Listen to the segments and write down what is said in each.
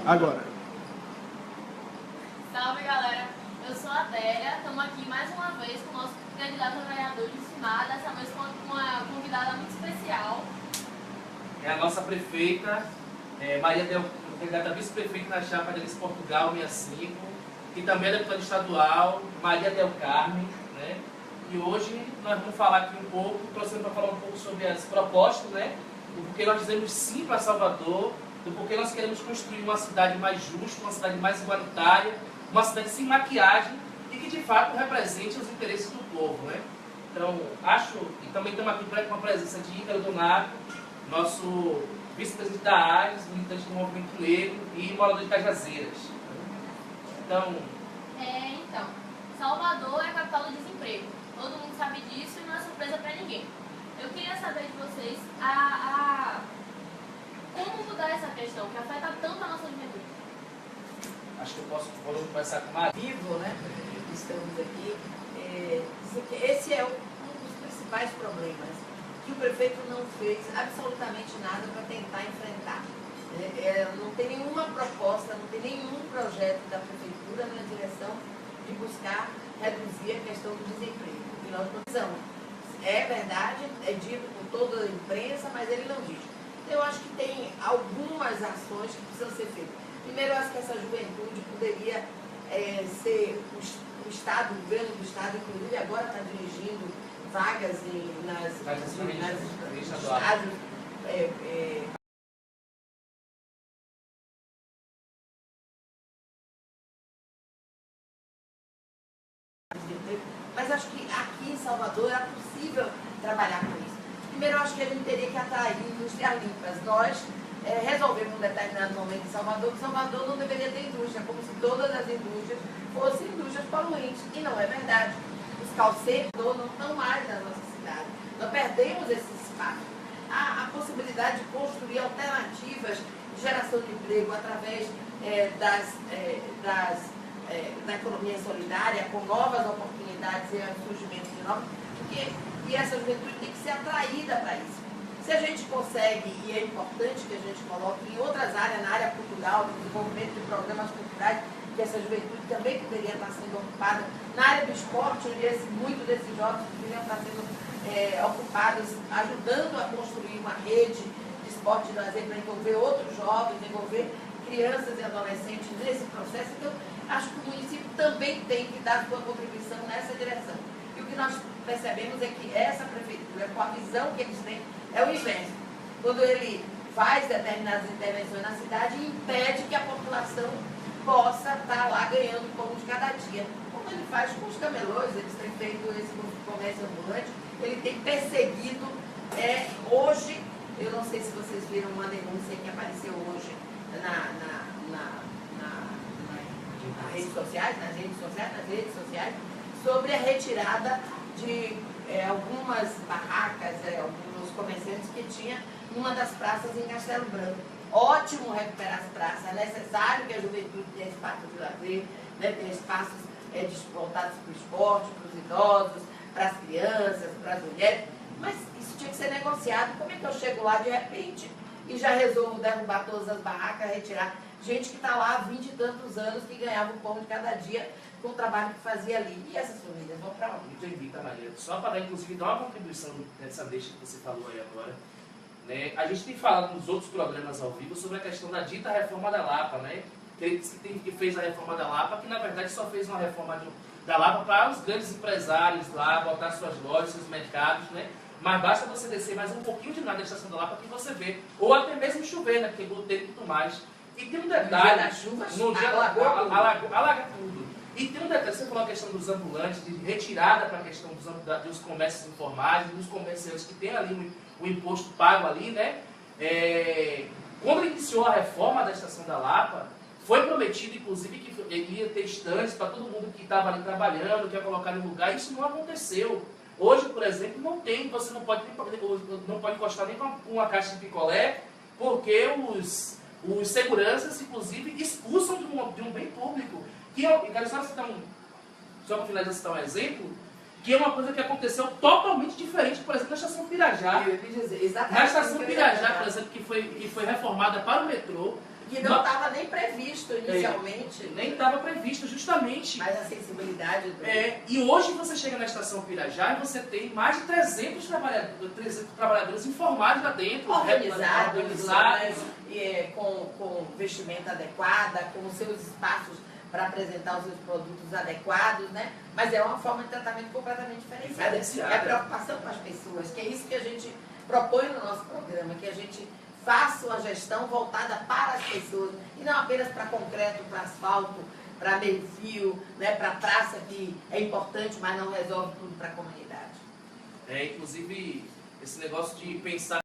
Agora. Salve, galera. Eu sou a Adélia. Estamos aqui mais uma vez com o nosso candidato a vereador de Simar, dessa vez com uma convidada muito especial. É a nossa prefeita, Maria Del, candidata vice-prefeita na chapa de Alice Portugal 65, que também é deputada estadual, Maria Del Carmen, né? E hoje nós vamos falar aqui um pouco, trouxemos para falar um pouco sobre as propostas, né? Do porquê nós dizemos sim para Salvador, do porquê nós queremos construir uma cidade mais justa, uma cidade mais igualitária, uma cidade sem maquiagem e que de fato represente os interesses do povo, né? Então, acho, e também estamos aqui com a presença de Ícaro Donato, nosso vice-presidente da ARES, militante do Movimento Negro e morador de Cajazeiras. Então, Salvador é a capital do desemprego. Todo mundo sabe disso e não é surpresa para ninguém. Eu queria saber de vocês como mudar essa questão que afeta tanto a nossa juventude. acho que eu posso começar com Maria. Vivo, né? Estamos aqui. Esse é um dos principais problemas, que o prefeito não fez absolutamente nada para tentar enfrentar. Não tem nenhuma proposta, não tem nenhum projeto da prefeitura na direção de buscar reduzir a questão do desemprego. E nós precisamos. É verdade, é dito por toda a imprensa, mas ele não diz. Eu acho que tem algumas ações que precisam ser feitas. Primeiro, eu acho que essa juventude poderia ser o Estado, o governo do Estado, inclusive agora está dirigindo vagas nas estádios. Mas acho que aqui em Salvador é possível trabalhar com isso. Primeiro, eu acho que a gente teria que atrair indústrias limpas. Nós resolvemos em um determinado momento em Salvador que Salvador não deveria ter indústria, como se todas as indústrias fossem indústrias poluentes. E não é verdade. Os calceiros não estão mais na nossa cidade. Nós perdemos esse espaço. A possibilidade de construir alternativas de geração de emprego através da economia solidária, com novas oportunidades e surgimento de novas, e essa juventude tem que ser atraída para isso. Se a gente consegue, e é importante que a gente coloque em outras áreas, na área cultural, no desenvolvimento de programas culturais, que essa juventude também poderia estar sendo ocupada, na área do esporte, onde muitos desses jovens poderiam estar sendo ocupados, ajudando a construir uma rede de esporte de lazer para envolver outros jovens, envolver crianças e adolescentes nesse processo. Então, acho que o município também tem que dar sua contribuição nessa direção. E o que nós percebemos é que essa prefeitura, com a visão que eles têm, é o inverso. Quando ele faz determinadas intervenções na cidade e impede que a população possa estar lá ganhando o pão de cada dia. Como ele faz com os camelôs, eles têm feito esse comércio ambulante, ele tem perseguido. Hoje, eu não sei se vocês viram uma denúncia que apareceu hoje nas redes sociais, sobre a retirada de algumas barracas, alguns comerciantes que tinha numa das praças em Castelo Branco. Ótimo recuperar as praças, é necessário que a juventude tenha espaço de lazer, né, tenha espaços voltados para o esporte, para os idosos, para as crianças, para as mulheres, mas isso tinha que ser negociado. Como é que eu chego lá de repente e já resolvo derrubar todas as barracas, retirar gente que está lá há 20 e tantos anos, que ganhava o pão de cada dia com o trabalho que fazia ali? E essas famílias vão para onde? Entendi, tá, Maria. Só para dar, inclusive, dar uma contribuição nessa deixa que você falou aí agora, né? A gente tem falado nos outros programas ao vivo sobre a questão da dita reforma da Lapa, né? Que ele disse que fez a reforma da Lapa, que na verdade só fez uma reforma da Lapa para os grandes empresários lá, botar suas lojas, seus mercados, né? Mas basta você descer mais um pouquinho de nada da estação da Lapa que você vê. Ou até mesmo chover, né? Porque o tempo e tudo mais. E tem um detalhe. No dia da chuva, alaga tudo. E tem um detalhe, você falou a questão dos ambulantes, de retirada para a questão dos comércios informais, dos comerciantes que tem ali o imposto pago ali, né? Quando iniciou a reforma da estação da Lapa, foi prometido, inclusive, que ele ia ter estantes para todo mundo que estava ali trabalhando, que ia colocar no lugar. Isso não aconteceu. Hoje, por exemplo, não tem, você não pode encostar nem com uma caixa de picolé, porque os seguranças, inclusive, expulsam de um bem público. Só para finalizar, citar um exemplo, que é uma coisa que aconteceu totalmente diferente, por exemplo, na estação Pirajá. Exatamente. Na estação Pirajá, por exemplo, que foi reformada para o metrô. Que não estava nem previsto inicialmente. Nem estava previsto, justamente. Mas a sensibilidade do... E hoje você chega na estação Pirajá e você tem mais de 300 trabalhadores informados lá dentro. Organizados, né, com vestimenta adequada, com os seus espaços para apresentar os seus produtos adequados, né? Mas é uma forma de tratamento completamente diferenciada. É a preocupação com as pessoas, que é isso que a gente propõe no nosso programa, que a gente faça uma gestão voltada para as pessoas, e não apenas para concreto, para asfalto, para meio-fio, né, para praça, que é importante, mas não resolve tudo para a comunidade. Inclusive, esse negócio de pensar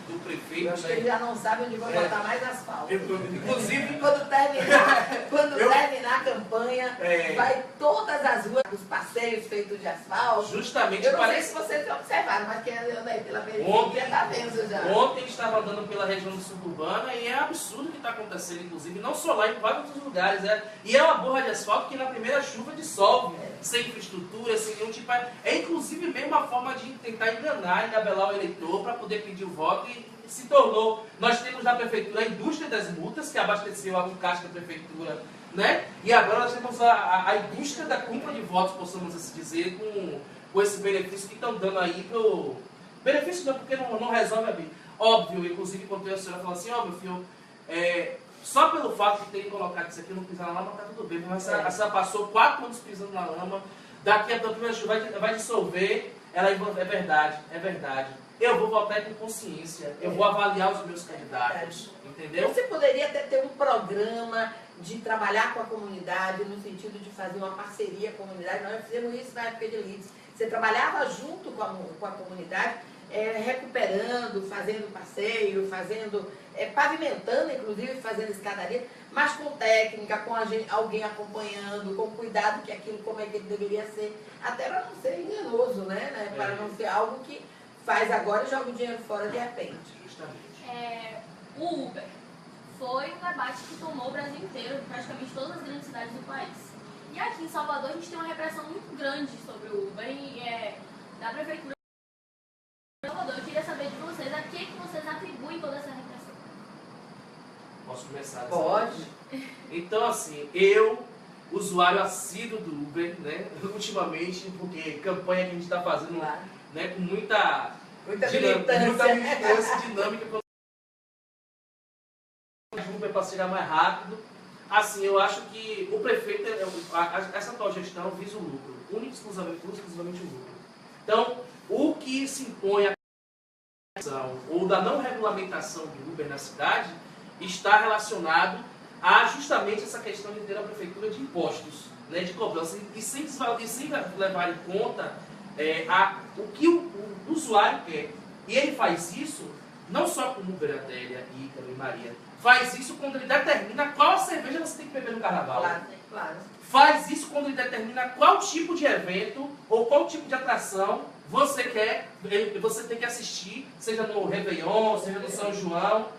do prefeito... Eu acho que ele já não sabe onde vai botar mais asfalto. Inclusive, quando terminar a campanha, vai todas as ruas, os passeios feitos de asfalto. Justamente, eu não sei se vocês observaram, mas quem anda aí pela periferia está vendo já. Ontem estava andando pela região do suburbana e é absurdo o que está acontecendo, inclusive, não só lá, em vários outros lugares. E é uma borra de asfalto que na primeira chuva dissolve, sem infraestrutura, sem nenhum tipo... É inclusive mesmo uma forma de tentar enganar, engabelar o eleitor para poder pedir o voto, e se tornou... Nós temos na prefeitura a indústria das multas, que abasteceu a caixa da prefeitura, né? E agora nós temos a indústria da compra de votos, possamos assim dizer, com esse benefício que estão dando aí pro... Benefício não, porque não resolve a vida. Óbvio, inclusive, quando a senhora falou assim, meu filho, só pelo fato de terem colocado isso aqui, não pisar na lama, tá tudo bem. Mas a senhora passou 4 anos pisando na lama, daqui a pouco a chuva vai dissolver, ela é verdade. Eu vou votar com consciência, eu vou avaliar os meus candidatos, entendeu? Você poderia até ter um programa de trabalhar com a comunidade, no sentido de fazer uma parceria com a comunidade. Nós fizemos isso na época de Lides. Você trabalhava junto com a comunidade, recuperando, fazendo passeio, pavimentando, inclusive, fazendo escadaria, mas com técnica, com alguém acompanhando, com cuidado que aquilo, como é que ele deveria ser, até para não ser enganoso, né? Para não ser algo que faz agora e joga o dinheiro fora de repente. Justamente. O Uber foi um debate que tomou o Brasil inteiro, praticamente todas as grandes cidades do país. E aqui em Salvador a gente tem uma repressão muito grande sobre o Uber e da prefeitura de Salvador. Eu queria saber de vocês, a que vocês atribuem toda essa repressão? Posso começar? Pode. Então, assim, eu, usuário assíduo do Uber, né, ultimamente, porque campanha que a gente está fazendo, né, com muita militância, dinâmica, Uber para chegar mais rápido. Assim, eu acho que o prefeito, essa atual gestão visa o lucro, único exclusivamente o lucro. Então, o que se impõe a ou da não regulamentação do Uber na cidade está relacionado a justamente essa questão de ter a prefeitura de impostos, né, de cobrança, e sem levar em conta o que o usuário quer. E ele faz isso não só com Uber, Adélia, Ícaro e Maria, faz isso quando ele determina qual cerveja você tem que beber no carnaval. Claro. Faz isso quando ele determina qual tipo de evento ou qual tipo de atração você tem que assistir, seja no Réveillon, seja no São João.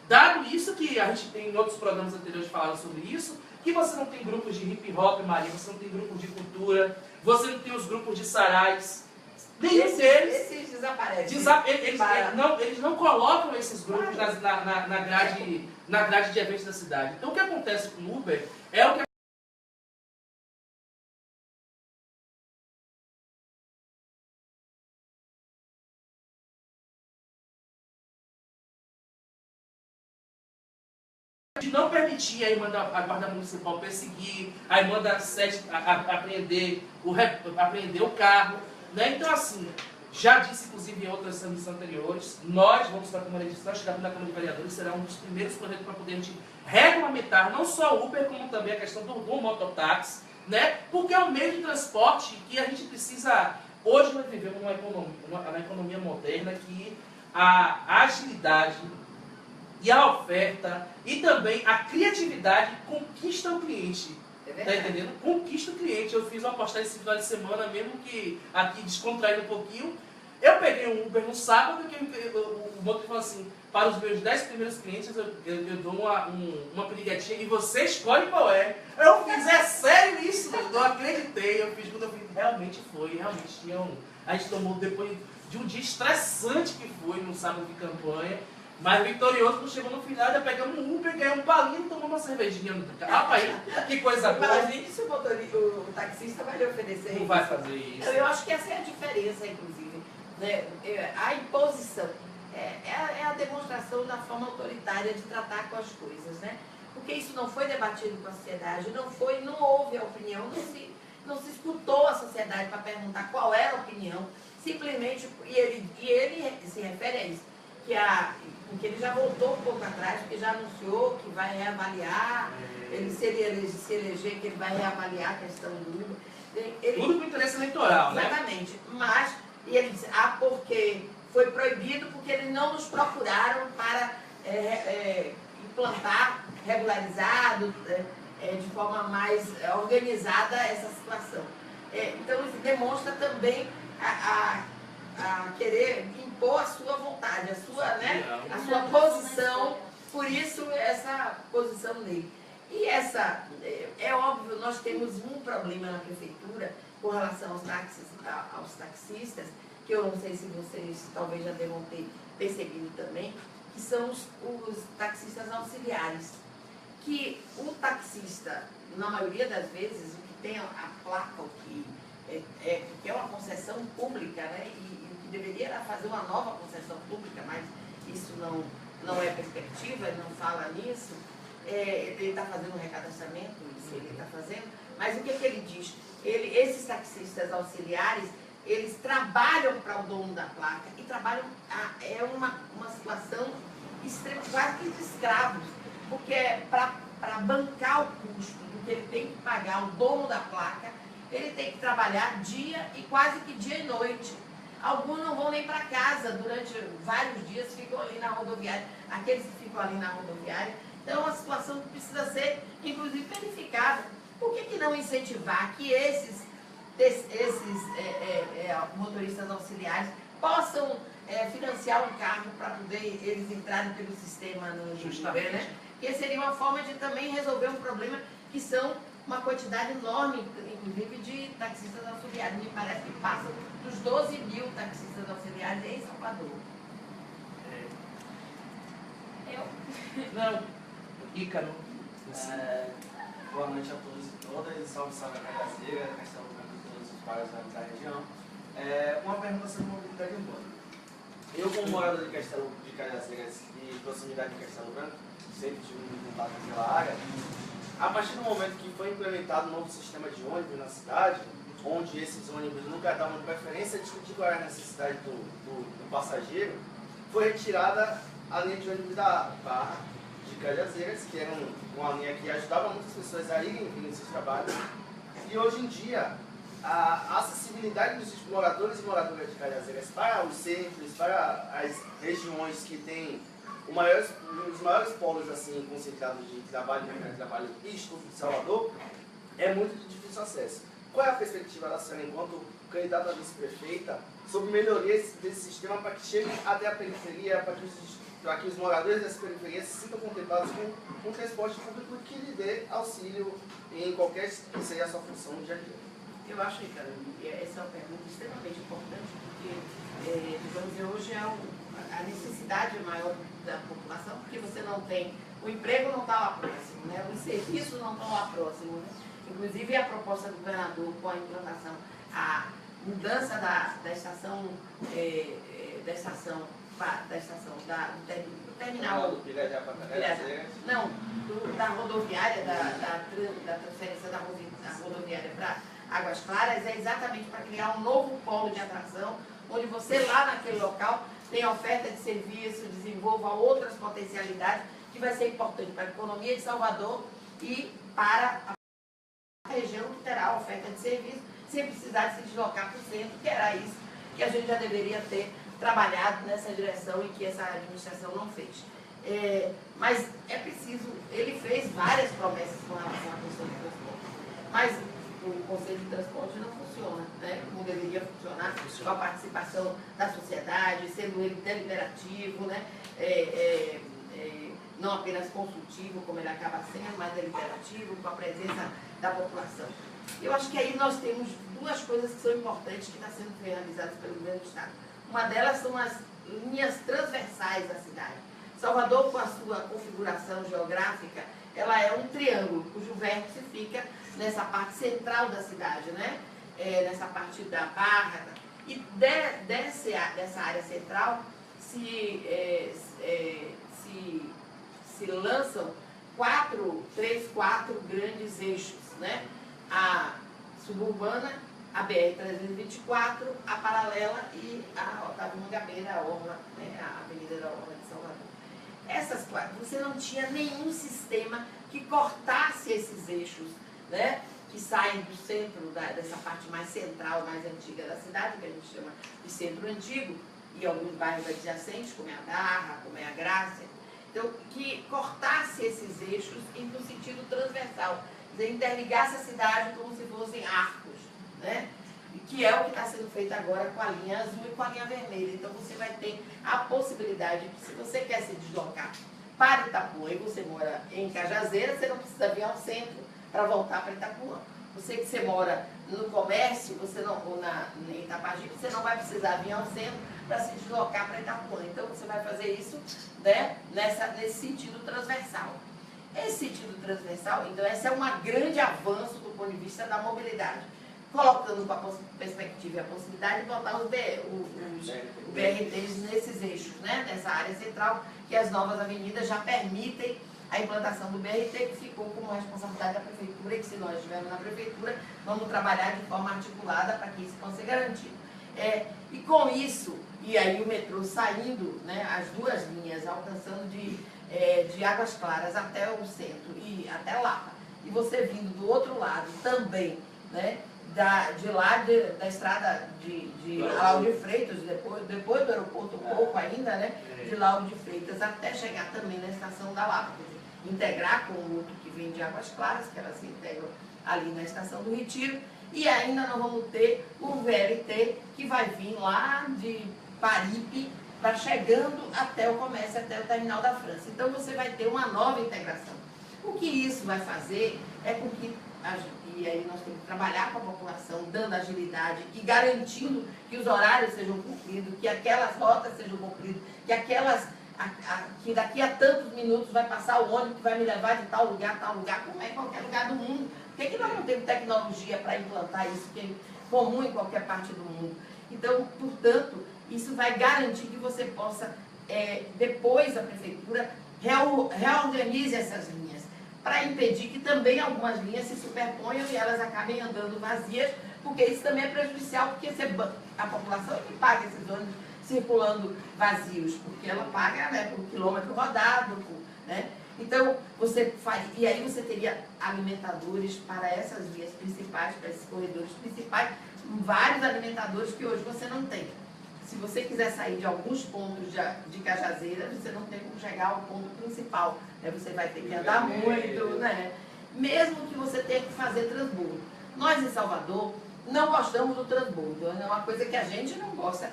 Dado isso, que a gente tem em outros programas anteriores falado sobre isso, que você não tem grupos de hip hop, Maria, você não tem grupos de cultura, você não tem os grupos de sarais. Nenhum deles. Esses desaparecem. Eles não colocam esses grupos na grade de eventos da cidade. Então o que acontece com o Uber é o que de não permitir a guarda municipal perseguir, a Emanda 7 apreender o carro, né? Então assim, já disse inclusive em outras emissões anteriores, nós vamos para a Câmara de nós chegamos na Câmara de Vereadores, será um dos primeiros projetos para poder a gente regulamentar não só o Uber, como também a questão do mototáxi, né? Porque é um meio de transporte que a gente precisa. Hoje nós vivemos uma economia moderna que a agilidade e a oferta e também a criatividade conquista o cliente. Tá entendendo? Conquista o cliente. Eu fiz uma postagem esse final de semana, mesmo que aqui descontraindo um pouquinho. Eu peguei um Uber no sábado, que o motorista falou assim, para os meus 10 primeiros clientes eu dou uma piriguetinha e você escolhe qual é. Eu fiz, é sério isso? Eu não acreditei, eu fiz quando eu fiz, realmente tinha um. A gente tomou depois de um dia estressante que foi no sábado de campanha, mas vitorioso, quando chegou no final, já pegamos um Uber, ganhamos um palinho e tomamos uma cervejinha no carro. Rapaz, que coisa boa. Imagine se o taxista vai lhe oferecer Não isso. vai fazer isso. Eu acho que essa é a diferença, inclusive. Né? A imposição é a demonstração da forma autoritária de tratar com as coisas, né? Porque isso não foi debatido com a sociedade, não houve a opinião, não se escutou a sociedade para perguntar qual era a opinião, simplesmente, e ele se refere a isso, porque ele já voltou um pouco atrás, porque já anunciou que vai reavaliar, se ele se eleger, que ele vai reavaliar a questão do Lula. Tudo com interesse eleitoral, né? Exatamente, mas e ele disse, porque foi proibido porque eles não nos procuraram para implantar, regularizado, de forma mais organizada essa situação. Então isso demonstra também a querer impor a sua vontade, a sua posição, por isso essa posição dele. E é óbvio, nós temos um problema na prefeitura com relação aos taxistas, que eu não sei se vocês talvez já devam ter percebido também, que são os taxistas auxiliares. Que o taxista, na maioria das vezes, o que tem a placa, o que é uma concessão pública, né? E o que deveria era fazer uma nova concessão pública, mas isso não é perspectiva, ele não fala nisso. Ele está fazendo um recadastramento, isso ele está fazendo, mas o que ele diz? Esses taxistas auxiliares, eles trabalham para o dono da placa e trabalham, uma situação extrema, quase que de escravos, porque para bancar o custo do que ele tem que pagar ao dono da placa, ele tem que trabalhar dia e quase que dia e noite. Alguns não vão nem para casa durante vários dias, ficam ali na rodoviária, aqueles que ficam ali na rodoviária. Então, é uma situação que precisa ser, inclusive, verificada. Por que não incentivar que esses motoristas auxiliares possam financiar um carro para poder eles entrarem pelo sistema no Uber, né? Que seria uma forma de também resolver um problema que são uma quantidade enorme, inclusive, de taxistas auxiliares. Me parece que passam dos 12 mil taxistas auxiliares em Salvador. Não, Ícaro. Boa noite a todos e todas, salve a Cajazeiras, Castelo Branco e todos os bairros da região. Uma pergunta sobre mobilidade urbana. Eu, como morador de Castelo de Cajazeiras e proximidade de Castelo Branco, sempre tive muito contato com aquela área. A partir do momento que foi implementado um novo sistema de ônibus na cidade, onde esses ônibus nunca davam preferência de qual era a necessidade do passageiro, foi retirada a linha de ônibus da Barra de Cajazeiras, que era uma linha que ajudava muitas pessoas a irem em seus trabalhos. E hoje em dia, a acessibilidade dos moradores e moradoras de Cajazeiras para os centros, para as regiões que têm os maiores polos assim, concentrados de trabalho, mercado de trabalho e estudo de Salvador, é muito de difícil acesso. Qual é a perspectiva da senhora enquanto candidata a vice-prefeita sobre melhorias desse sistema para que chegue até a periferia, para que os moradores dessa periferia se sintam contemplados com um transporte público que lhe dê auxílio em qualquer que seja a sua função no dia a dia? Eu acho, Ricardo, que essa é uma pergunta extremamente importante, porque, digamos, hoje a necessidade maior da população, porque você não tem, o emprego não está lá próximo, né? Os serviços não estão lá próximo, né? Inclusive a proposta do governador com a implantação, a mudança da estação, do terminal, da rodoviária, da transferência da rodoviária para Águas Claras, é exatamente para criar um novo polo de atração, onde você lá naquele local tem oferta de serviço, desenvolva outras potencialidades, que vai ser importante para a economia de Salvador e para a região que terá oferta de serviço, sem precisar de se deslocar para o centro, que era isso que a gente já deveria ter trabalhado nessa direção e que essa administração não fez. Mas é preciso, ele fez várias promessas com relação à questão de transporte, mas o Conselho de Transporte não funciona, né? como deveria funcionar, com a participação da sociedade, sendo ele deliberativo, né? Não apenas consultivo, como ele acaba sendo, mas deliberativo, com a presença da população. Eu acho que aí nós temos duas coisas que são importantes que estão sendo realizadas pelo governo do Estado. Uma delas são as linhas transversais da cidade. Salvador, com a sua configuração geográfica, ela é um triângulo, cujo vértice fica nessa parte central da cidade, né? Nessa parte da Barra. E dessa área central se lançam três, quatro grandes eixos, né? A suburbana, a BR-324, a paralela e a Otávio Mangabeira, a Orla, né? A Avenida da Orla de Salvador. Essas quatro, você não tinha nenhum sistema que cortasse esses eixos, né? Que saem do centro, dessa parte mais central, mais antiga da cidade, que a gente chama de centro antigo, e alguns bairros adjacentes, como é a Darra, como é a Grácia. Então, que cortasse esses eixos no sentido transversal, quer dizer, interligasse a cidade como se fossem arcos, né? Que é o que está sendo feito agora com a linha azul e com a linha vermelha. Então, você vai ter a possibilidade de, se você quer se deslocar para Itapuã e você mora em Cajazeiras, você não precisa vir ao centro para voltar para Itapuã. Você mora no comércio, ou em Itapajipe, você não vai precisar vir ao centro para se deslocar para Itapuã. Então, você vai fazer isso, né, nesse sentido transversal. Esse sentido transversal, então, esse é um grande avanço do ponto de vista da mobilidade, colocando com a perspectiva e a possibilidade de botar os BRTs nesses eixos, né, nessa área central, que as novas avenidas já permitem a implantação do BRT, que ficou como responsabilidade da Prefeitura, e que se nós estivermos na Prefeitura, vamos trabalhar de forma articulada para que isso possa ser garantido. E com isso, e aí o metrô saindo, né, as duas linhas, alcançando de Águas Claras até o centro e até Lapa, e você vindo do outro lado também, né, de lá da estrada de Lauro de Freitas, depois do aeroporto um pouco ainda, né, de Lauro de Freitas até chegar também na estação da Lapa, integrar com o outro que vem de Águas Claras, que elas se integram ali na estação do Retiro, e ainda nós vamos ter o VLT que vai vir lá de Paripe, para chegando até o comércio, até o terminal da França. Então você vai ter uma nova integração. O que isso vai fazer é com que, e aí nós temos que trabalhar com a população, dando agilidade e garantindo que os horários sejam cumpridos, que aquelas rotas sejam cumpridas, que daqui a tantos minutos vai passar o ônibus que vai me levar de tal lugar, como é em qualquer lugar do mundo. Por que nós não temos tecnologia para implantar isso, que é comum em qualquer parte do mundo? Então, portanto, isso vai garantir que você possa, depois a Prefeitura, reorganize essas linhas, para impedir que também algumas linhas se superponham e elas acabem andando vazias, porque isso também é prejudicial, porque a população é que paga esses ônibus circulando vazios, porque ela paga, né, por quilômetro rodado, né? Então, e aí você teria alimentadores para essas vias principais, para esses corredores principais, vários alimentadores que hoje você não tem. Se você quiser sair de alguns pontos de Cajazeiras, você não tem como chegar ao ponto principal, né? Você vai ter que andar muito, né? Mesmo que você tenha que fazer transbordo. Nós, em Salvador, não gostamos do transbordo, é uma coisa que a gente não gosta.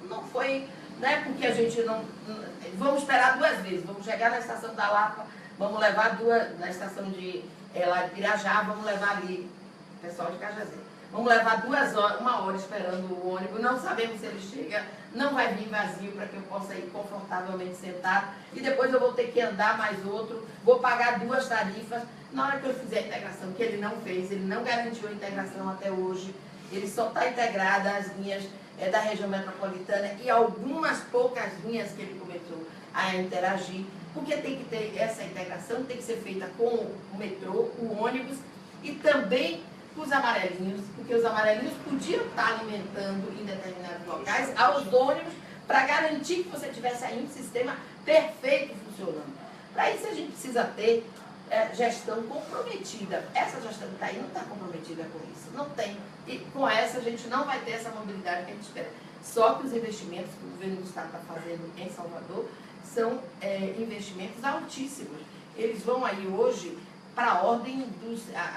Não foi, né, porque a gente não... Vamos esperar duas vezes, vamos chegar na estação da Lapa, vamos levar na estação lá de Pirajá, vamos levar ali o pessoal de Cajazeiras. Vamos levar 2 horas, 1 hora esperando o ônibus, não sabemos se ele chega, não vai vir vazio para que eu possa ir confortavelmente sentado, e depois eu vou ter que andar mais outro, vou pagar 2 tarifas. Na hora que eu fizer a integração, que ele não fez, ele não garantiu a integração até hoje, ele só está integrado às linhas da região metropolitana e algumas poucas linhas que ele começou a interagir, porque tem que ter essa integração, tem que ser feita com o metrô, o ônibus e também os amarelinhos, porque os amarelinhos podiam estar alimentando em determinados locais aos ônibus para garantir que você tivesse aí um sistema perfeito funcionando. Para isso a gente precisa ter gestão comprometida. Essa gestão que está aí não está comprometida com isso, não tem. E com essa a gente não vai ter essa mobilidade que a gente espera. Só que os investimentos que o governo do Estado está fazendo em Salvador são investimentos altíssimos. Eles vão aí hoje para a ordem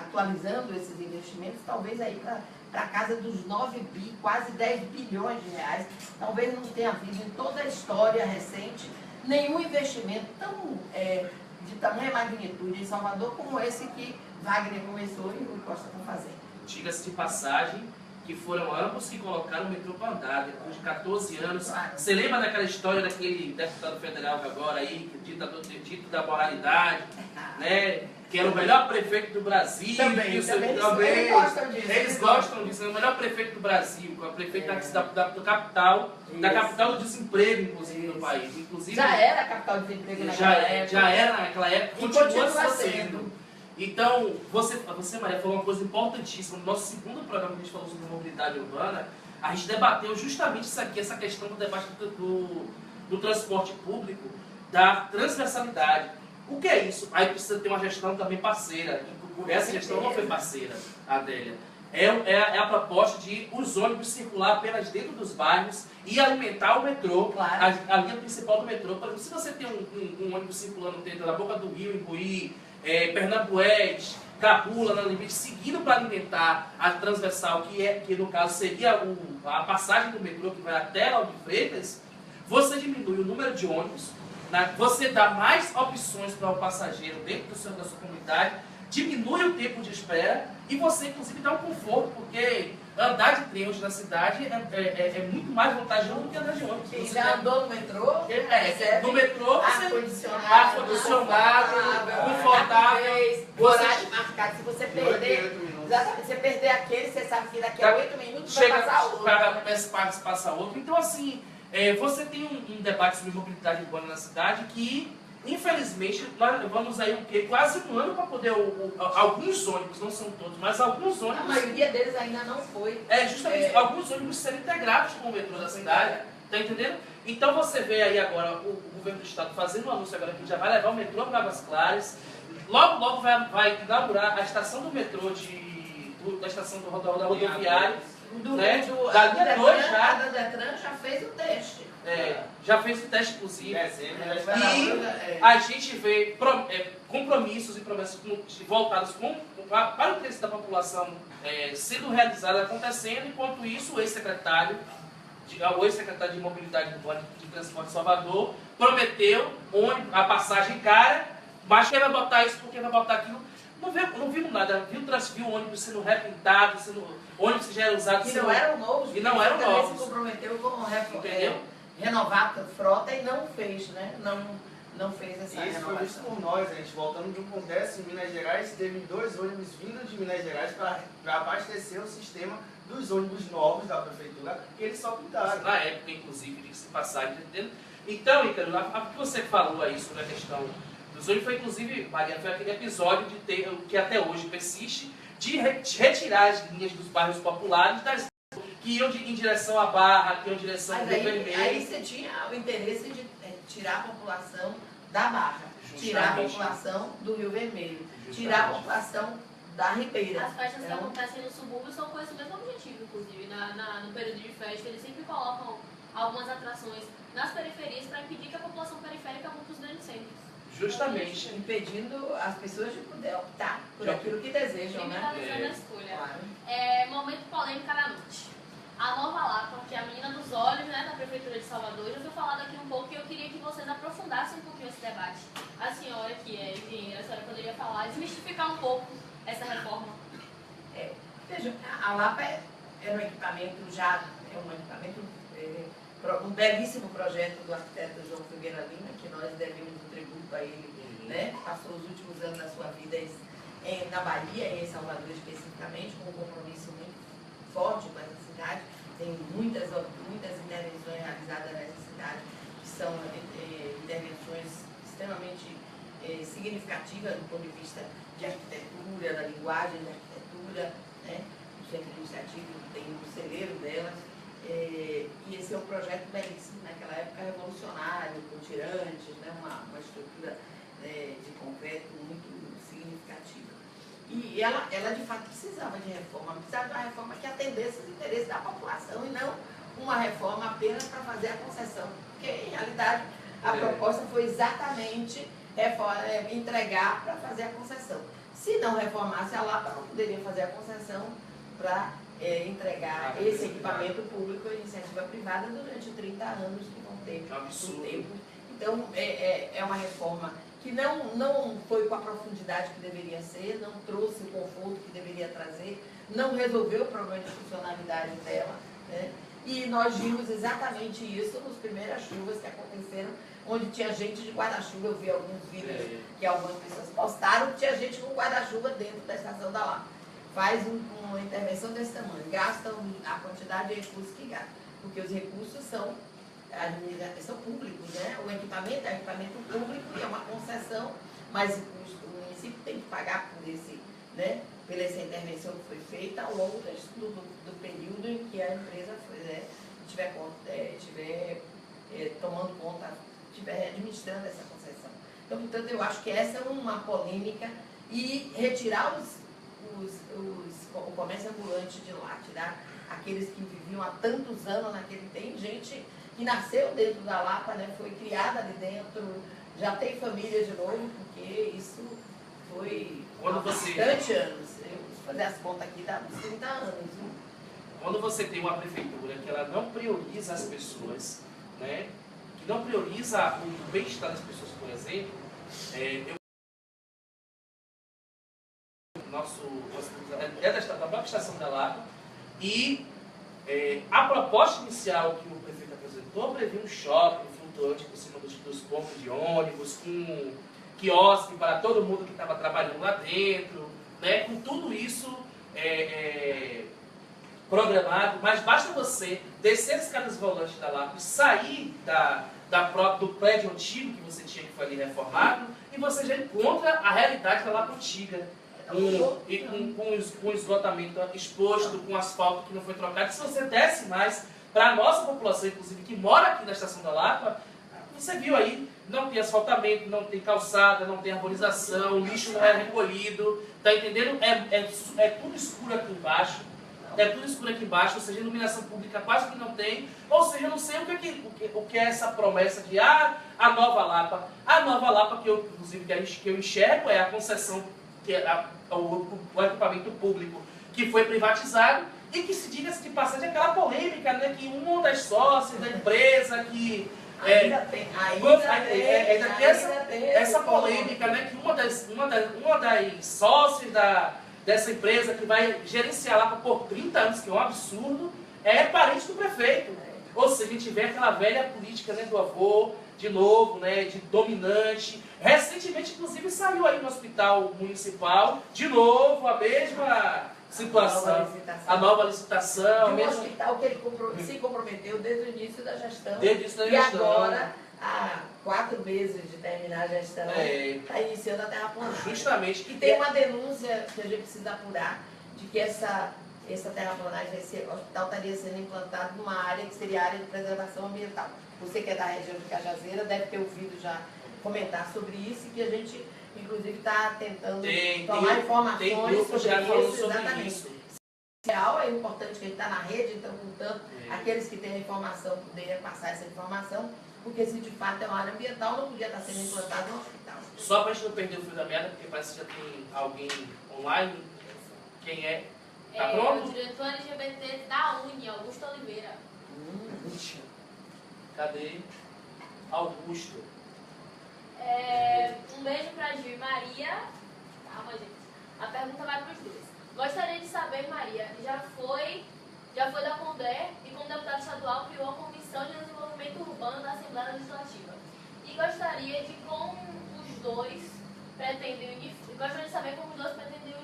atualizando esses investimentos, talvez aí para para casa dos 9 bi, quase 10 bilhões de reais. Talvez não tenha havido em toda a história recente nenhum investimento de tamanha magnitude em Salvador como esse que Wagner começou e o Costa está fazendo. Diga-se de passagem que foram ambos que colocaram o metrô para andar depois de 14 anos. Claro. Você lembra daquela história daquele deputado federal agora aí, que dito da moralidade, né? Que era o melhor prefeito do Brasil. Também, eles gostam disso. Eles gostam disso, é o melhor prefeito do Brasil, o prefeito da capital, da capital do desemprego, inclusive, no país. Inclusive, Já era a capital de desemprego naquela época. Já era naquela época, E continua sendo. Então, você, Maria, falou uma coisa importantíssima. No nosso segundo programa que a gente falou sobre mobilidade urbana, a gente debateu justamente isso aqui, essa questão do debate do transporte público, da transversalidade. O que é isso? Aí precisa ter uma gestão também parceira. Essa gestão não foi parceira, Adélia. É a proposta de os ônibus circular apenas dentro dos bairros e alimentar o metrô, Claro. a linha principal do metrô. Por exemplo, se você tem um ônibus circulando dentro da Boca do Rio, Imbuí, Pernambués, Cabula, na limite, seguindo para alimentar a transversal, que no caso seria a passagem do metrô que vai até Lauro de Freitas, você diminui o número de ônibus, você dá mais opções para o passageiro dentro da sua comunidade, diminui o tempo de espera e você, inclusive, dá um conforto, porque andar de trem hoje na cidade é muito mais vantajoso do que andar de ônibus. Quem já andou no metrô, No metrô, ar-condicionado, confortável, horário marcado. Se você perder, exatamente, você perder aquele, você sabe que daqui a 8 minutos vai passar outro. Passa outro. Então, assim, você tem um debate sobre mobilidade urbana na cidade que, infelizmente, nós levamos aí quase um ano para poder, alguns ônibus, não são todos, mas alguns ônibus... A maioria deles ainda não foi. Justamente, alguns ônibus serem integrados com o metrô da cidade, tá entendendo? Então você vê aí agora o governo do estado fazendo um anúncio agora que já vai levar o metrô para Águas Claras, logo vai inaugurar a estação do metrô da estação da rodoviária, né? Da linha 2 já. A da Detran já fez o teste. Já fez o teste, inclusive. E A gente vê compromissos e promessas voltadas para o interesse da população sendo realizados, acontecendo, enquanto isso o ex-secretário de Mobilidade Urbana de Transporte de Salvador prometeu a passagem cara, mas quem vai botar isso, porque vai botar aquilo. Não vimos nada, viu ônibus sendo repintado, ônibus que já eram usados. E não eram novos. E não eram também novos. se comprometeu com Entendeu? renovar a frota e não fez, né? Não fez essa isso foi renovação. visto por nós, a gente voltando de um congresso em Minas Gerais, teve 2 ônibus vindo de Minas Gerais para abastecer o sistema dos ônibus novos da prefeitura, que eles só pintaram. Na época, inclusive, de se passar, entendendo? Então, Ícaro, a que você falou aí sobre a questão dos ônibus foi, inclusive, Maria, foi aquele episódio que até hoje persiste, de retirar as linhas dos bairros populares que iam em direção à Barra, que iam em direção ao Rio Vermelho. Aí você tinha o interesse de tirar a população da Barra, tirar a população do Rio Vermelho, tirar a população da Ribeira. As festas que acontecem no subúrbio são com esse mesmo objetivo, inclusive. No período de festa, eles sempre colocam algumas atrações nas periferias para impedir que a população periférica vá para os grandes centros. Justamente. Impedindo as pessoas de poder optar por aquilo que desejam, né? Criminalizando a escolha. Claro. Momento polêmica da noite. A Nova Lapa, que é a menina dos olhos, né, da Prefeitura de Salvador, já foi falado aqui um pouco e eu queria que vocês aprofundassem um pouquinho esse debate. A senhora que é engenheira, a senhora poderia falar, desmistificar um pouco essa reforma? Veja, a Lapa é um equipamento um belíssimo projeto do arquiteto João Filgueira Lima, que nós devemos um tributo a ele, né? Passou os últimos anos da sua vida na Bahia, em Salvador especificamente, com um compromisso muito forte com essa cidade. Tem muitas intervenções realizadas nessa cidade, que são intervenções extremamente significativas do ponto de vista de arquitetura, da linguagem da arquitetura, né? O centro administrativo tem um celeiro delas. E esse é um projeto belíssimo, naquela época revolucionário, com tirantes, né? uma estrutura de concreto muito significativa. E ela de fato precisava de reforma de uma reforma que atendesse os interesses da população e não uma reforma apenas para fazer a concessão, porque em realidade a proposta foi exatamente entregar para fazer a concessão. Se não reformasse a Lapa, não poderia fazer a concessão para entregar esse equipamento público à iniciativa privada durante 30 anos que vão ter É um absurdo. o tempo. Então, é uma reforma que não foi com a profundidade que deveria ser, não trouxe o conforto que deveria trazer, não resolveu o problema de funcionalidade dela, né? E nós vimos exatamente isso nas primeiras chuvas que aconteceram, onde tinha gente de guarda-chuva. Eu vi alguns vídeos que algumas pessoas postaram, que tinha gente com guarda-chuva dentro da estação da Lapa. Faz uma intervenção desse tamanho, gasta a quantidade de recursos que gasta, porque os recursos são públicos, né? O equipamento é equipamento público e é uma concessão, mas o município tem que pagar por pela essa intervenção que foi feita ao longo do período em que a empresa estiver tomando conta, estiver administrando essa concessão. Então, portanto, eu acho que essa é uma polêmica, e retirar o comércio ambulante de lá, tirar aqueles que viviam há tantos anos naquele tempo, gente que nasceu dentro da Lapa, né, foi criada ali dentro, já tem família de novo, porque isso foi há bastante anos. Eu fazer as contas aqui, dá uns 30 anos. Viu? Quando você tem uma prefeitura que ela não prioriza as pessoas, né, que não prioriza o bem-estar das pessoas, por exemplo, da própria estação da Lapa, e a proposta inicial que o prefeito apresentou previa um shopping flutuante por cima dos pontos de ônibus, com quiosque para todo mundo que estava trabalhando lá dentro, né, com tudo isso programado, mas basta você descer as escadas volantes da Lapa e sair do prédio antigo que você tinha, que foi ali reformado, e você já encontra a realidade da Lapa antiga. Com esgotamento exposto, com asfalto que não foi trocado. Se você desce mais para a nossa população, inclusive, que mora aqui na Estação da Lapa, você viu aí, não tem asfaltamento, não tem calçada, não tem arborização, o lixo não é recolhido, tá entendendo? É tudo escuro aqui embaixo. É tudo escuro aqui embaixo, ou seja, iluminação pública quase que não tem. Ou seja, eu não sei o que é essa promessa de a nova Lapa. A nova Lapa, que eu enxergo, é a concessão, que é o equipamento público que foi privatizado, e que, se diga-se de passagem, aquela polêmica, né, que uma das sócias da empresa que... Ainda tem essa polêmica, né, que uma das sócias dessa empresa que vai gerenciar lá por 30 anos, que é um absurdo, é parente do prefeito. Ou seja, a gente vê aquela velha política, né, do avô, de novo, né, de dominante. Recentemente, inclusive, saiu aí no hospital municipal, de novo, a mesma situação, a nova licitação. De um hospital que ele se comprometeu desde o início da gestão. Desde o início da e gestão. Agora, há 4 meses de terminar a gestão, está iniciando a terraplanagem. Justamente. E tem uma denúncia que a gente precisa apurar, de que essa terraplanagem, esse hospital estaria sendo implantado numa área que seria a área de preservação ambiental. Você que é da região de Cajazeira deve ter ouvido já comentar sobre isso, e que a gente, inclusive, está tentando tomar informações sobre isso. É importante que a gente está na rede, então, portanto, aqueles que têm informação poderiam passar essa informação, porque se de fato é uma área ambiental, não podia estar sendo implantado no hospital. Só para a gente não perder o fio da meada, porque parece que já tem alguém online. Quem é? Tá pronto? O diretor LGBT da Uni, Augusto Oliveira. Cadê? Augusto. Um beijo para Gil e Maria. Calma, gente. A pergunta vai para os dois. Gostaria de saber, Maria, já foi da Condé e, como deputado estadual, criou a Comissão de Desenvolvimento Urbano da Assembleia Legislativa. E gostaria de saber como os dois pretendem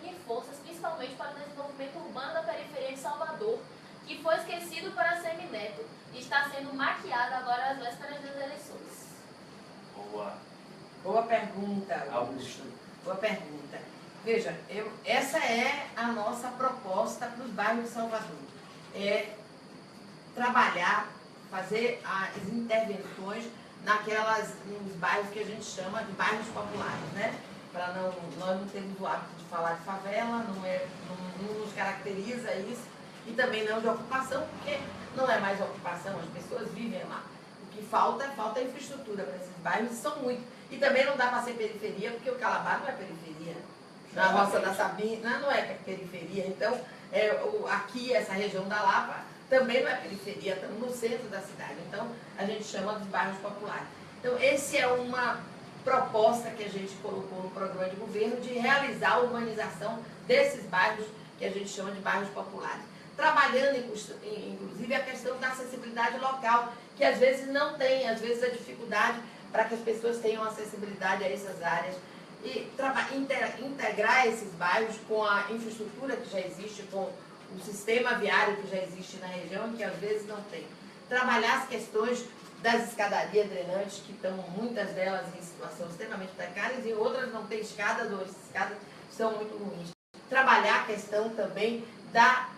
unir forças, principalmente para o desenvolvimento urbano da periferia de Salvador, que foi esquecido para Semineto e está sendo maquiado agora às vésperas das eleições. Boa pergunta, Augusto. Boa pergunta. Veja, essa é a nossa proposta para os bairros de Salvador. É trabalhar, fazer as intervenções nos bairros que a gente chama de bairros populares, né? Nós não temos o hábito de falar de favela, não nos caracteriza isso, e também não de ocupação, porque não é mais ocupação, as pessoas vivem lá. O que falta infraestrutura para esses bairros, e são muitos. E também não dá para ser periferia, porque o Calabar não é periferia. na Roça da Sabina, não é periferia. Então, aqui, essa região da Lapa, também não é periferia, estamos no centro da cidade. Então, a gente chama dos bairros populares. Então, essa é uma proposta que a gente colocou no programa de governo de realizar a urbanização desses bairros que a gente chama de bairros populares. Trabalhando, inclusive, a questão da acessibilidade local, que às vezes não tem, às vezes a dificuldade para que as pessoas tenham acessibilidade a essas áreas. E integrar esses bairros com a infraestrutura que já existe, com o sistema viário que já existe na região, que às vezes não tem. Trabalhar as questões das escadarias drenantes, que estão muitas delas em situação extremamente precárias, e outras não têm escadas, ou as escadas são muito ruins. Trabalhar a questão também da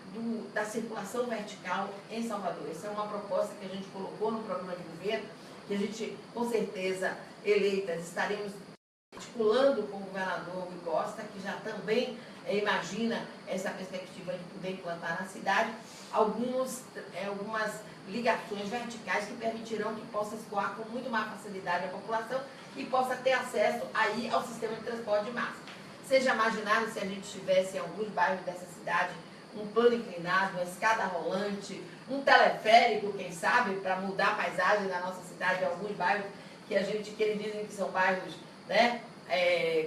circulação vertical em Salvador. Essa é uma proposta que a gente colocou no programa de governo, que a gente, com certeza, eleitas, estaremos articulando com o governador Rui Costa, que já também imagina essa perspectiva de poder implantar na cidade algumas ligações verticais que permitirão que possa escoar com muito mais facilidade a população e possa ter acesso aí ao sistema de transporte de massa. Vocês já imaginaram se a gente tivesse em alguns bairros dessa cidade um plano inclinado, uma escada rolante, um teleférico, quem sabe, para mudar a paisagem da nossa cidade, em alguns bairros que eles dizem que são bairros, né,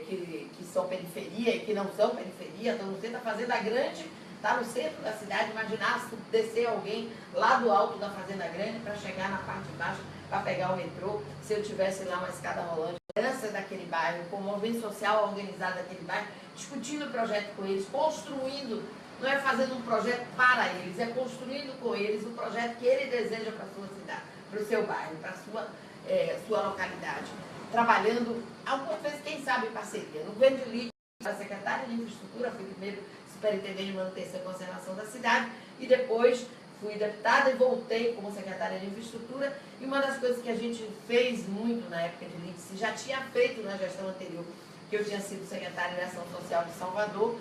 que são periferia e que não são periferia. Então você está fazendo a grande, está no centro da cidade. Imaginar se descer alguém lá do alto da Fazenda Grande para chegar na parte de baixo, para pegar o metrô, se eu tivesse lá uma escada rolante. A liderança daquele bairro, com o movimento social organizado daquele bairro, discutindo o projeto com eles, construindo, não é fazendo um projeto para eles, é construindo com eles o projeto que ele deseja para a sua cidade, para o seu bairro, para a sua localidade. Trabalhando, algumas vezes, quem sabe, em parceria. No governo de Lídia, a secretária de Infraestrutura, fui primeiro superintendente de manutenção e conservação da cidade, e depois fui deputada e voltei como secretária de Infraestrutura. E uma das coisas que a gente fez muito na época de Lídia, se já tinha feito na gestão anterior, que eu tinha sido secretária de Ação Social de Salvador,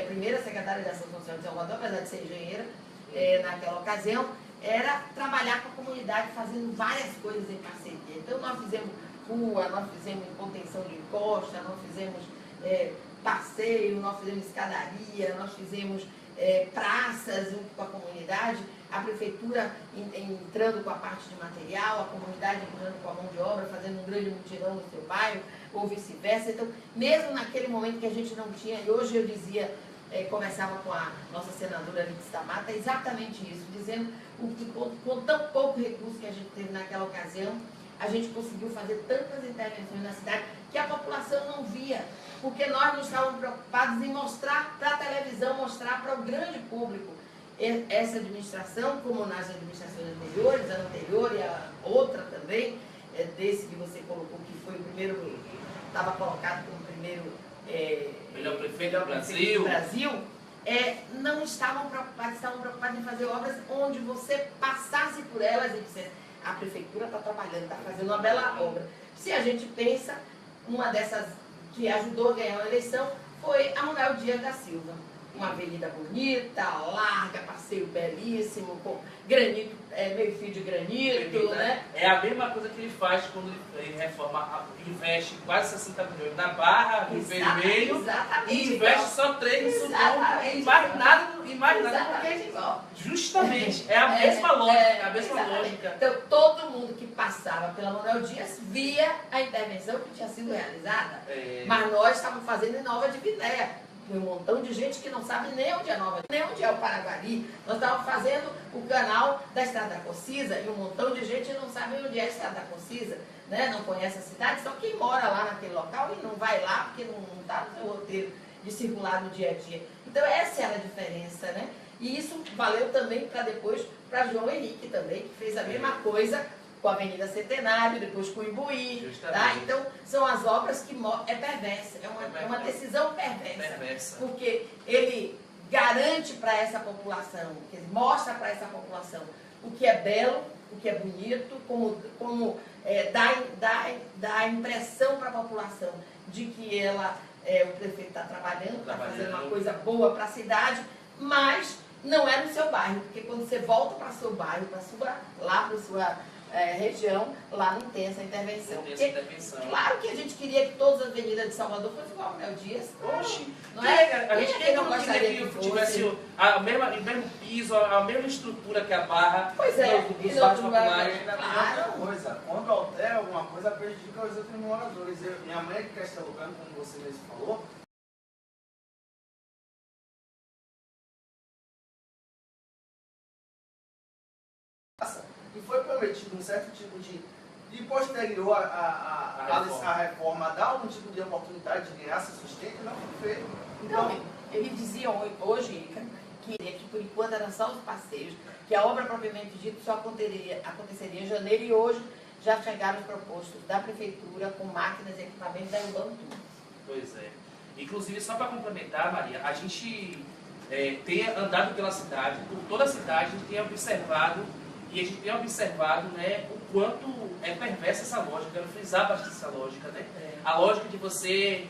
primeira secretária de Ação Social de Salvador, apesar de ser engenheira, naquela ocasião, era trabalhar com a comunidade, fazendo várias coisas em parceria. Então, nós fizemos rua, nós fizemos contenção de encosta, nós fizemos passeio, nós fizemos escadaria, nós fizemos praças junto com a comunidade, a prefeitura entrando com a parte de material, a comunidade entrando com a mão de obra, fazendo um grande mutirão no seu bairro, ou vice-versa. Então, mesmo naquele momento que a gente não tinha, e hoje eu dizia, conversava com a nossa senadora Alice da Mata, exatamente isso, dizendo que com tão pouco recurso que a gente teve naquela ocasião, a gente conseguiu fazer tantas intervenções na cidade que a população não via, porque nós não estávamos preocupados em mostrar para a televisão, mostrar para o grande público essa administração, como nas administrações anteriores, a anterior e a outra também, desse que você colocou, que foi o primeiro, estava colocado como o primeiro melhor prefeito do Brasil, não estavam preocupados em fazer obras onde você passasse por elas e dissesse: a prefeitura está trabalhando, está fazendo uma bela obra. Se a gente pensa, uma dessas que ajudou a ganhar a eleição foi a Manuel Dias da Silva. Uma avenida bonita, larga, passeio belíssimo, com granito, meio fio de granito, né? É a mesma coisa que ele faz quando ele reforma, investe quase 60 milhões na Barra, no Vermelho, e investe só 3 no Sul, e mais nada, Exatamente igual. Justamente, é a mesma lógica, a mesma lógica. Então, todo mundo que passava pela Manuel Dias via a intervenção que tinha sido realizada, mas nós estávamos fazendo em Nova de Vidéia. Tem um montão de gente que não sabe nem onde é Nova, nem onde é o Paraguari. Nós estávamos fazendo o canal da Estrada da Cocisa e um montão de gente não sabe onde é a Estrada da Cocisa, né? Não conhece a cidade, só quem mora lá naquele local e não vai lá porque não está no seu roteiro de circular no dia a dia. Então essa era a diferença, né? E isso valeu também para depois, para João Henrique também, que fez a mesma coisa com a Avenida Centenário, depois com o Imbuí, tá? Então, são as obras que é perversa, é uma decisão perversa, porque ele garante para essa população, ele mostra para essa população o que é belo, o que é bonito, como dá a impressão para a população de que o prefeito está trabalhando, está fazendo uma coisa boa para a cidade, mas não é no seu bairro, porque quando você volta para o seu bairro, lá para a sua região, lá não tem essa intervenção. Claro que a gente queria que todas as avenidas de Salvador fossem igual ao Mel Dias. Oxi, Não é? a gente Quem não gostaria que tivesse o mesmo piso, a mesma estrutura que a Barra Pois é, dos e bairros não populares. Outra coisa, quando altera alguma coisa, prejudica os outros moradores. Minha mãe é de Castelocano, como você mesmo falou, e foi prometido um certo tipo de posterior a reforma, dar algum tipo de oportunidade de ganhar seu sustento, não foi feito. Então, ele dizia hoje que por enquanto eram só os passeios, que a obra propriamente dita só aconteceria em janeiro, e hoje já chegaram os propostos da prefeitura com máquinas e equipamentos da Urbano tudo. Pois é. Inclusive, só para complementar, Maria, a gente tem andado pela cidade, por toda a cidade, a gente tem observado, né, o quanto é perversa essa lógica. Eu quero frisar bastante essa lógica, né? A lógica de você,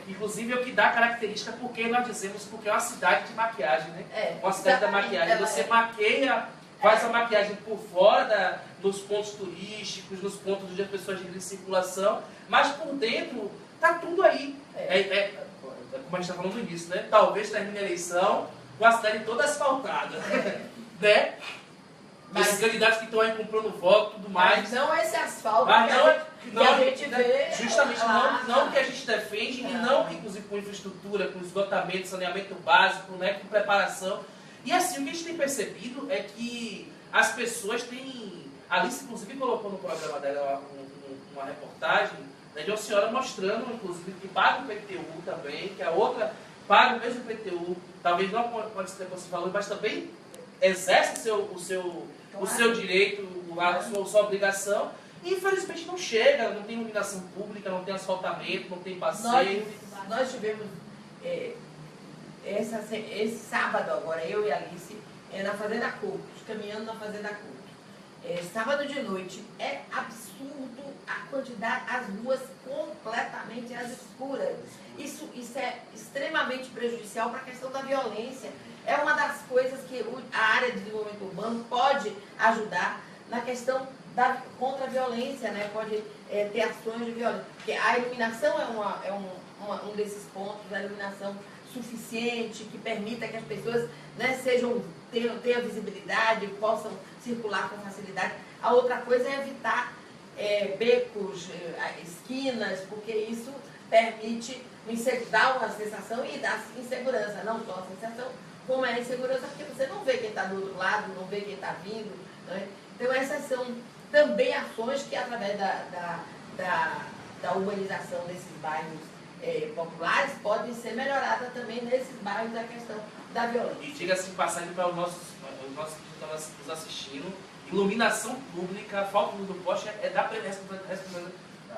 inclusive é o que dá característica, porque nós dizemos, porque é uma cidade de maquiagem, né? Uma cidade da maquiagem. Você maqueia, faz a maquiagem por fora, nos pontos turísticos, nos pontos onde as pessoas de livre circulação, mas por dentro tá tudo aí. Como a gente está falando no início, né? Talvez termine a eleição com a cidade toda asfaltada, né? Esses candidatos que estão aí comprando voto e tudo mais. Mas não esse asfalto Mas que a gente vê. Justamente não que a gente defende, e não que, inclusive, com infraestrutura, com esgotamento, saneamento básico, né, com preparação. E assim, o que a gente tem percebido é que as pessoas têm... Alice, inclusive, colocou no programa dela uma reportagem, né, de uma senhora mostrando, inclusive, que paga o IPTU também, que a outra paga o mesmo IPTU, talvez não pode ser como você falou, mas também exerce o seu direito, a sua obrigação, e infelizmente não chega, não tem iluminação pública, não tem asfaltamento, não tem passeio. Nós tivemos esse sábado agora, eu e a Alice, na Fazenda Couto, caminhando na Fazenda Couto. Sábado de noite, é absurdo a quantidade, as ruas completamente às escuras. Isso é extremamente prejudicial para a questão da violência. É uma das coisas que a área de desenvolvimento urbano pode ajudar na questão contra a violência, né? Pode ter ações de violência. Porque a iluminação é um desses pontos, a iluminação suficiente, que permita que as pessoas, né, tenham visibilidade, possam circular com facilidade. A outra coisa é evitar becos, esquinas, porque isso permite dar uma sensação e dar insegurança, não só a sensação, como é a insegurança, porque você não vê quem está do outro lado, não vê quem está vindo. Né? Então essas são também ações que, através da urbanização desses bairros populares, podem ser melhoradas também nesses bairros da questão da violência. E diga-se de passagem para os nossos que estão nos assistindo, iluminação pública, falta do poste é da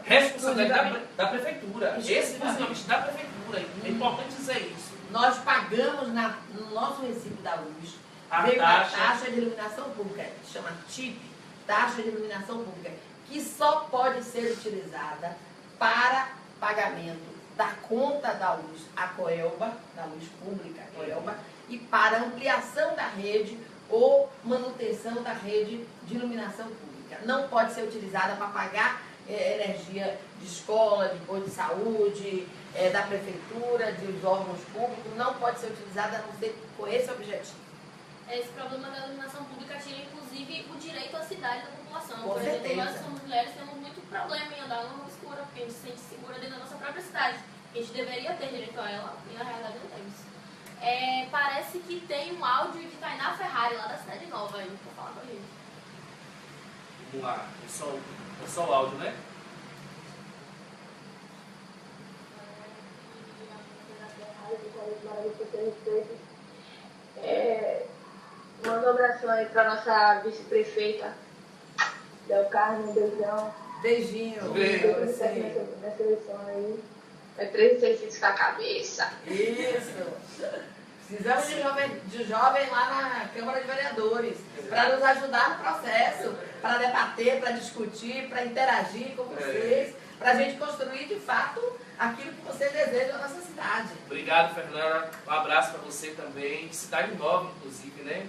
responsabilidade da prefeitura, exclusivamente da prefeitura. É importante dizer isso. Nós pagamos no nosso recibo da luz a taxa de iluminação pública, que chama TIP, taxa de iluminação pública, que só pode ser utilizada para pagamento da conta da luz, a Coelba, da luz pública, a Coelba, e para ampliação da rede ou manutenção da rede de iluminação pública. Não pode ser utilizada para pagar energia de escola, de posto de saúde, da prefeitura, dos órgãos públicos, não pode ser utilizada a não ser com esse objetivo. Esse problema da iluminação pública tira, inclusive, o direito à cidade da população. Com Por exemplo, certeza. nós somos mulheres, temos muito problema em andar numa rua escura, porque a gente se sente segura dentro da nossa própria cidade. A gente deveria ter direito a ela, e na realidade não temos. Parece que tem um áudio de Tainá Ferrari, lá da Cidade Nova, aí, pra falar com a gente. Vamos lá, é só o áudio, né? Manda um abração aí para nossa vice-prefeita, Del Carmo, um beijão. Beijinho. Nessa eleição aí. É 365 na cabeça. Isso. Precisamos de jovem lá na Câmara de Vereadores, para nos ajudar no processo, para debater, para discutir, para interagir com vocês, para a gente construir, de fato, aquilo que você deseja na nossa cidade. Obrigado, Fernanda. Um abraço para você também. Cidade Nova, inclusive, né?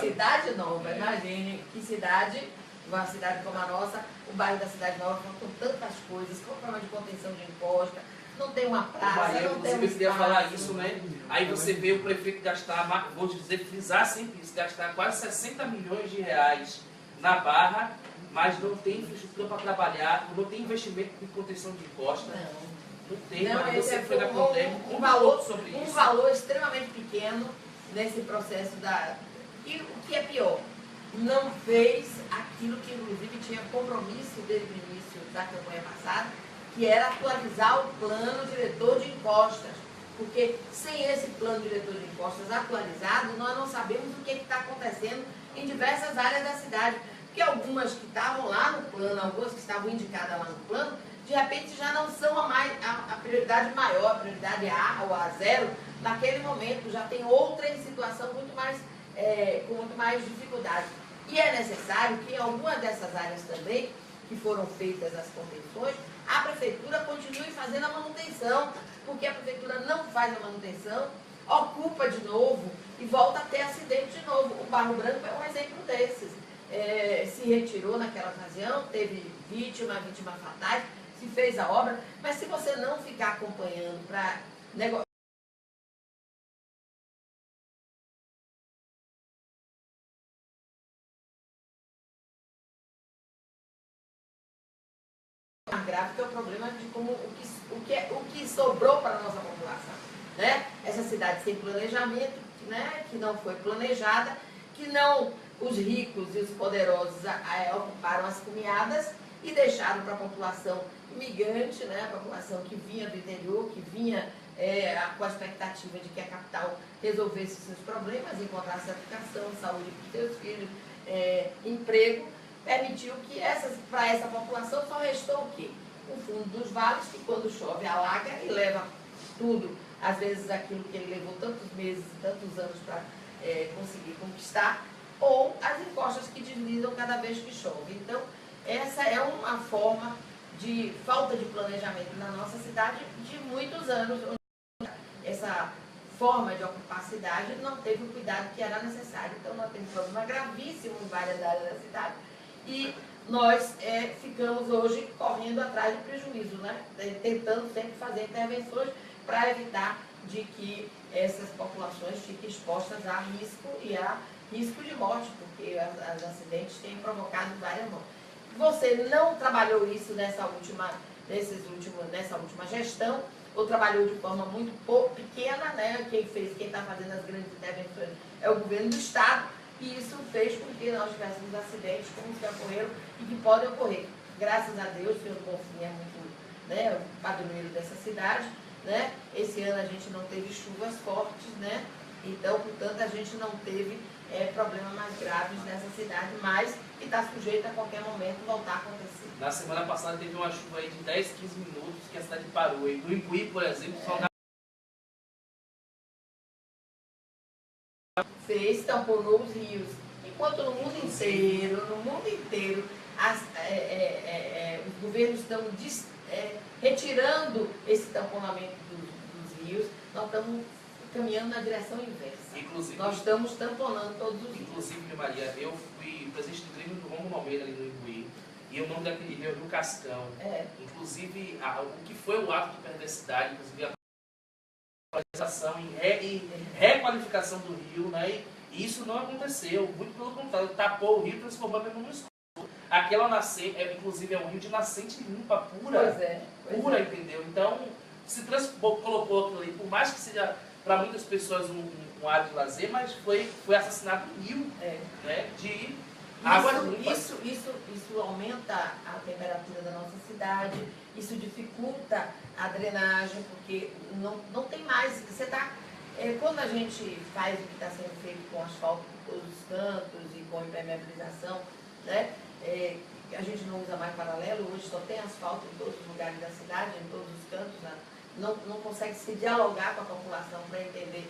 Cidade Nova, imagine que cidade, uma cidade como a nossa, o bairro da Cidade Nova, com tantas coisas, com problema de contenção de encosta, não tem uma praça, não tem um eu queria falar espaço. isso, né? Aí você vê o prefeito gastar, vou dizer, frisar sempre isso, gastar quase 60 milhões de reais na Barra, mas não tem infraestrutura para trabalhar, não tem investimento em contenção de encosta. Não tem, Não, mas esse você foi na Contém, um valor sobre isso. Um valor extremamente pequeno nesse processo E o que é pior, não fez aquilo que inclusive tinha compromisso desde o início da campanha passada, que era atualizar o plano diretor de encostas. Porque sem esse plano diretor de encostas atualizado, nós não sabemos o que está acontecendo em diversas áreas da cidade. Porque algumas que estavam lá no plano, algumas que estavam indicadas lá no plano, de repente já não são a prioridade maior, a prioridade A ou A0, naquele momento já tem outra em situação muito mais, com muito mais dificuldade. E é necessário que em algumas dessas áreas também, que foram feitas as contenções, a prefeitura continue fazendo a manutenção, porque a prefeitura não faz a manutenção, ocupa de novo e volta a ter acidente de novo. O Barro Branco é um exemplo desses. Se retirou naquela ocasião, teve vítimas fatais, se fez a obra, mas se você não ficar acompanhando para negociar, mais grave, que é o problema de como o que sobrou para a nossa população, né? Essa cidade sem planejamento, né? Que não foi planejada, que não os ricos e os poderosos ocuparam as cumeadas e deixaram para a população imigrante, né? A população que vinha do interior, que vinha com a expectativa de que a capital resolvesse seus problemas, encontrasse educação, saúde para os seus filhos, emprego, permitiu que para essa população só restou o quê? O fundo dos vales, que quando chove alaga e leva tudo, às vezes aquilo que ele levou tantos meses, tantos anos para conseguir conquistar, ou as encostas que deslizam cada vez que chove. Então, essa é uma forma de falta de planejamento na nossa cidade de muitos anos. Essa forma de ocupar a cidade não teve o cuidado que era necessário. Então, nós temos um problema gravíssimo em várias áreas da cidade e nós ficamos hoje correndo atrás do prejuízo, né? Tentando sempre fazer intervenções para evitar de que essas populações fiquem expostas a risco e a risco de morte, porque os acidentes têm provocado várias mortes. Você não trabalhou isso nessa última gestão, ou trabalhou de forma muito pequena, né? Quem está fazendo as grandes intervenções é o governo do Estado, e isso fez com que nós tivéssemos acidentes como os que ocorreram e que podem ocorrer. Graças a Deus, o senhor Bonfim é muito, né, o padroeiro dessa cidade, né? Esse ano a gente não teve chuvas fortes, né? Então, portanto, a gente não teve problemas mais graves nessa cidade, mas que está sujeito a qualquer momento voltar a acontecer. Na semana passada teve uma chuva aí de 10, 15 minutos que a cidade parou. E no Ipuí, por exemplo, só fez, tamponou os rios. Enquanto no mundo inteiro, os governos estão retirando esse tamponamento dos rios, nós estamos caminhando na direção inversa. Inclusive, nós estamos tamponando todos os rios. Inclusive, Maria, eu fui presidente do Grêmio do Romulo Almeida ali no Ipuí, e o nome daquele rio é Rio Cascão. Inclusive, o que foi o ato de perversidade, inclusive a qualificação e requalificação do rio, né? E isso não aconteceu, muito pelo contrário, tapou o rio e transformou mesmo no escuro. Aquela nascente, inclusive é um rio de nascente limpa, pura, pura, entendeu? Então, se colocou aquilo ali, por mais que seja para muitas pessoas um área de lazer, mas foi assassinado um rio, né? De água limpa. Isso aumenta a temperatura da nossa cidade, isso dificulta a drenagem, porque não tem mais. Quando a gente faz o que está sendo feito com asfalto por todos os cantos e com impermeabilização, né? A gente não usa mais paralelo, hoje só tem asfalto em todos os lugares da cidade, em todos os cantos, né? Não consegue se dialogar com a população para entender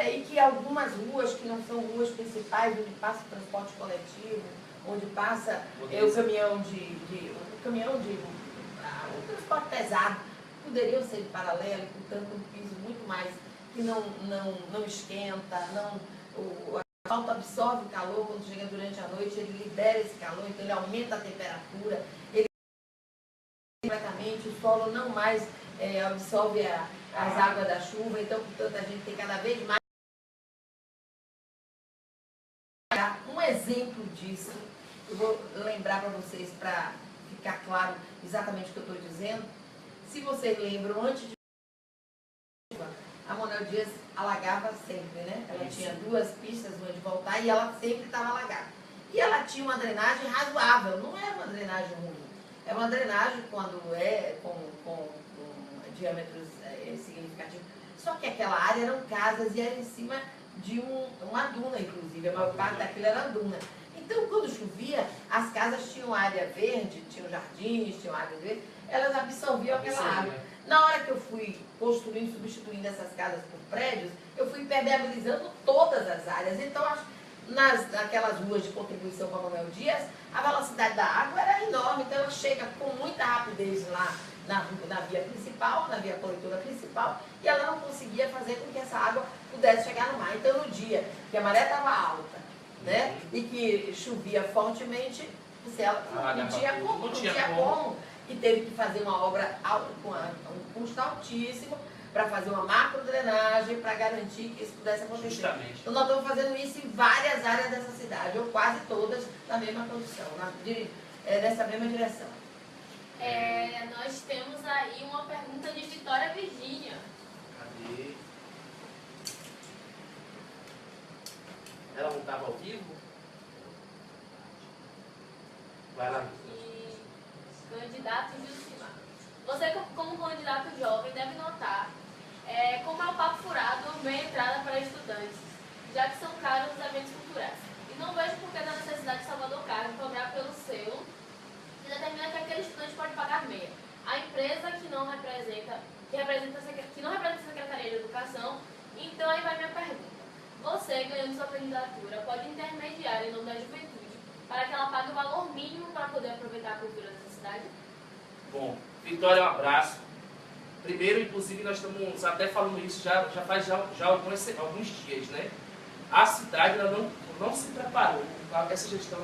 e que algumas ruas que não são ruas principais, onde passa o transporte coletivo, onde passa o caminhão o transporte pesado, poderiam ser de paralelo, portanto um piso muito mais que não esquenta, o asfalto absorve o calor quando chega durante a noite, ele libera esse calor, então ele aumenta a temperatura, ele completamente, o solo não mais absorve as águas da chuva, então portanto a gente tem cada vez mais. Um exemplo disso, eu vou lembrar para vocês, para ficar claro exatamente o que eu estou dizendo. Se vocês lembram, antes de a Manuel Dias alagava sempre, né? Ela tinha 2 pistas onde voltar e ela sempre estava alagada. E ela tinha uma drenagem razoável, não era uma drenagem ruim. É uma drenagem quando é com diâmetros significativos. Só que aquela área eram casas e era em cima de uma duna, inclusive. A maior parte daquilo era duna. Então, quando chovia, as casas tinham área verde, tinham jardins, tinham área verde, elas absorviam aquela água. Na hora que eu fui construindo, substituindo essas casas por prédios, eu fui impermeabilizando todas as áreas. Então, naquelas ruas de contribuição com a Manuel Dias, a velocidade da água era enorme. Então, ela chega com muita rapidez lá na via principal, na via coletora principal, e ela não conseguia fazer com que essa água pudesse chegar no mar. Então, no dia que a maré estava alta, né, e que chovia fortemente, não tinha como. E teve que fazer uma obra com um custo altíssimo para fazer uma macro drenagem para garantir que isso pudesse acontecer. Justamente. Então nós estamos fazendo isso em várias áreas dessa cidade, ou quase todas na mesma condição, nessa mesma direção. Nós temos aí uma pergunta de Vitória Virgínia. Cadê? Ela não estava ao vivo? Vai lá. Candidato Jusimar. Você, como candidato jovem, deve notar como é o papo furado meia entrada para estudantes, já que são caros os eventos culturais. E não vejo por que da necessidade de Salvador Carmo cobrar pelo selo que determina que aquele estudante pode pagar meia. A empresa que não representa a Secretaria de Educação. Então aí vai minha pergunta. Você, ganhando sua candidatura, pode intermediar em nome da juventude para que ela pague o valor mínimo para poder aproveitar a cultura dessa cidade? Bom, Vitória, um abraço. Primeiro, inclusive, nós estamos até falando isso já faz alguns dias, né? A cidade ela não se preparou, essa gestão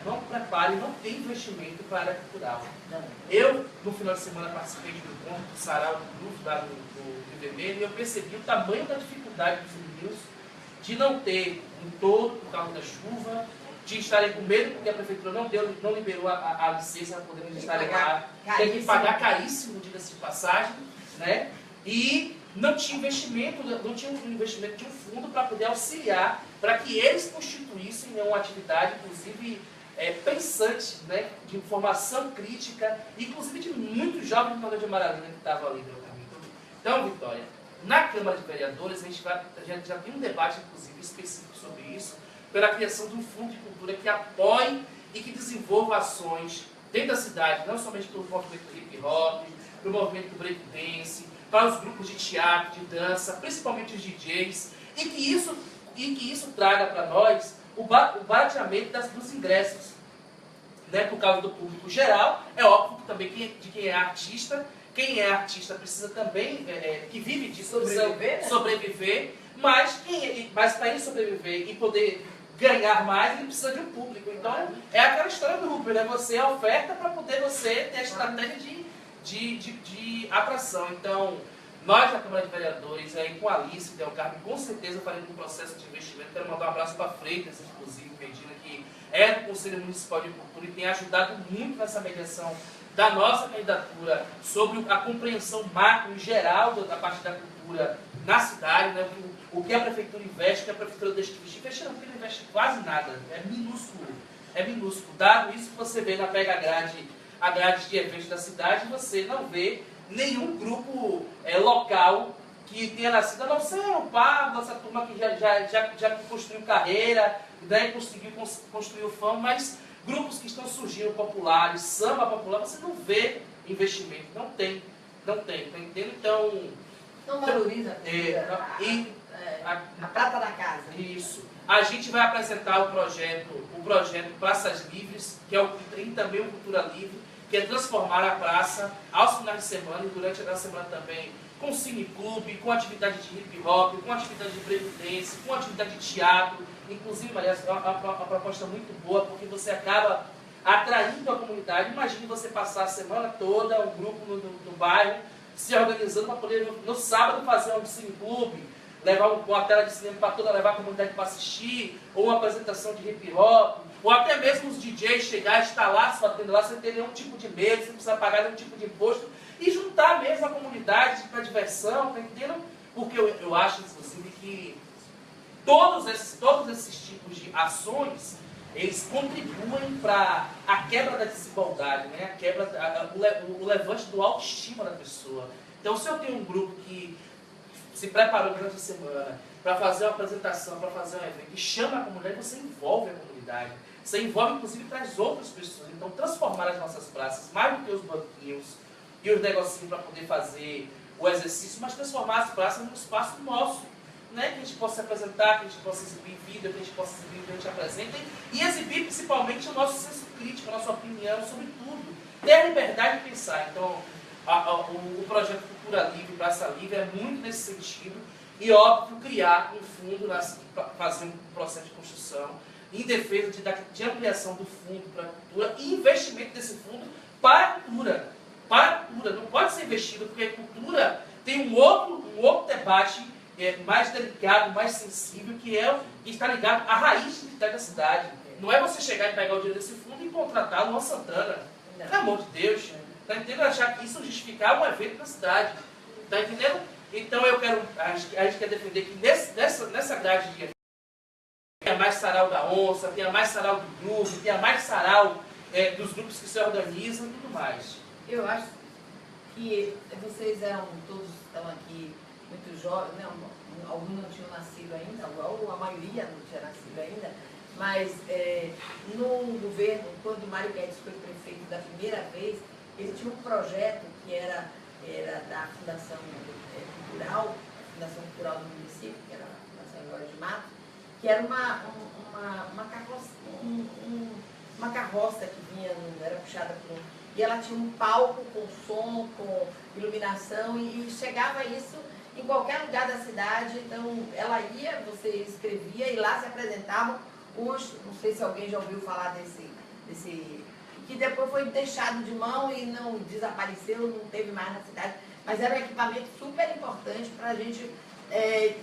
não prepara e não tem investimento para a área cultural. Eu, no final de semana, participei de um encontro do Sarau do grupo lá do Vermelho e eu percebi o tamanho da dificuldade dos meninos de não ter um todo por causa da chuva, de estarem com medo porque a prefeitura não liberou a licença para poder estarem lá. Tem que pagar caríssimo, diga-se de passagem, né? E não tinha investimento, não tinha um investimento de um fundo para poder auxiliar, para que eles constituíssem uma atividade, inclusive, pensante, né? De formação crítica, inclusive de muitos jovens do de Amaralina que estavam ali no caminho. Então, Vitória, na Câmara de Vereadores, a gente já tem um debate, inclusive, específico sobre isso, pela criação de um fundo de cultura que apoie e que desenvolva ações dentro da cidade, não somente pelo movimento do hip hop, pelo movimento do breakdance, para os grupos de teatro, de dança, principalmente os DJs, e que isso traga para nós o barateamento dos ingressos, né, por causa do público geral. É óbvio que também de quem é artista precisa também, que vive disso, sobreviver, mas para ele sobreviver e poder ganhar mais, ele precisa de um público. Então, é aquela história do Uber, né? Você oferta para poder você ter a estratégia de atração. Então, nós da Câmara de Vereadores, aí com a Alice Del Carmo, com certeza faremos um processo de investimento. Quero mandar um abraço para a Freitas, inclusive, Medina, que é do Conselho Municipal de Cultura e tem ajudado muito nessa mediação da nossa candidatura sobre a compreensão macro e geral da parte da cultura na cidade, né? O que a prefeitura investe, o que a prefeitura deixa de investir, não, porque não investe quase nada, é minúsculo. Dado isso que você vê pega a grade de eventos da cidade, você não vê nenhum grupo local que tenha nascido, a não ser o Pablo, essa turma que já construiu carreira, né, conseguiu construir fama, mas grupos que estão surgindo populares, samba popular, você não vê investimento, não tem, tá entendendo? Então... Não valoriza a prata da casa. Isso. A gente vai apresentar o projeto Praças Livres, que é também o Cultura Livre, que é transformar a praça aos finais de semana e durante a semana também com cineclube, com atividade de hip hop, com atividade de breakdance, com atividade de teatro. Inclusive, Maria, é uma proposta muito boa, porque você acaba atraindo a comunidade. Imagine você passar a semana toda, um grupo no bairro, se organizando para poder no sábado fazer um cineclube, levar uma tela de cinema para toda, levar a comunidade para assistir, ou uma apresentação de hip hop, ou até mesmo os DJs chegar, instalar sua tenda lá sem ter nenhum tipo de medo, sem precisar pagar nenhum tipo de imposto, e juntar mesmo a comunidade para diversão, tá entendendo? Porque eu acho, inclusive, que todos esses tipos de ações, eles contribuem para a quebra da desigualdade, né? A quebra, o levante do autoestima da pessoa. Então, se eu tenho um grupo que se preparou durante a semana para fazer uma apresentação, para fazer um evento, e chama a comunidade, você envolve a comunidade. Você envolve, inclusive, traz outras pessoas. Então, transformar as nossas praças, mais do que os banquinhos e os negocinhos para poder fazer o exercício, mas transformar as praças num espaço nosso, né? Que a gente possa se apresentar, que a gente possa exibir vídeo, que a gente possa exibir o que a gente apresenta e exibir principalmente o nosso senso crítico, a nossa opinião sobre tudo. Ter a liberdade de pensar. Então, o projeto Cultura Livre, Praça Livre é muito nesse sentido e, óbvio, criar um fundo, fazer um processo de construção em defesa de ampliação do fundo para a cultura e investimento desse fundo para a cultura. Para a cultura. Não pode ser investido, porque a cultura tem um outro debate mais delicado, mais sensível, que está ligado à raiz da cidade. Não é você chegar e pegar o dinheiro desse fundo e contratar Luan Santana. Pelo amor de Deus. Está entendendo? Achar que isso justificar um evento na cidade. Está entendendo? Então a gente quer defender que nessa grade de evento tenha mais sarau da onça, tenha mais sarau do grupo, tenha mais sarau dos grupos que se organizam e tudo mais. Eu acho que vocês todos estão aqui muito jovens, né? Alguns não tinham nascido ainda, ou a maioria não tinha nascido ainda, mas no governo, quando o Mário Guedes foi prefeito da primeira vez, ele tinha um projeto que era da Fundação Cultural, a Fundação Cultural do município, que era a Fundação Glória de Matos, que era uma carroça que vinha, era puxada por e ela tinha um palco com som, com iluminação, e chegava isso em qualquer lugar da cidade. Então, ela ia, você escrevia, e lá se apresentavam não sei se alguém já ouviu falar desse que depois foi deixado de mão e não desapareceu, não teve mais na cidade, mas era um equipamento super importante para a gente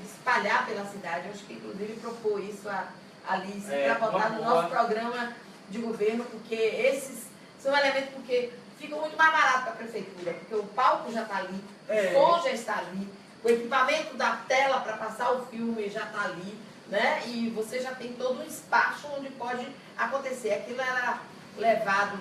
espalhar pela cidade. Eu acho que, inclusive, propôs isso a Alice para botar no nosso programa de governo, porque esses são elementos porque ficam muito mais barato para a prefeitura, porque o palco já está ali, o som já está ali, o equipamento da tela para passar o filme já está ali, né? E você já tem todo um espaço onde pode acontecer. Aquilo era levado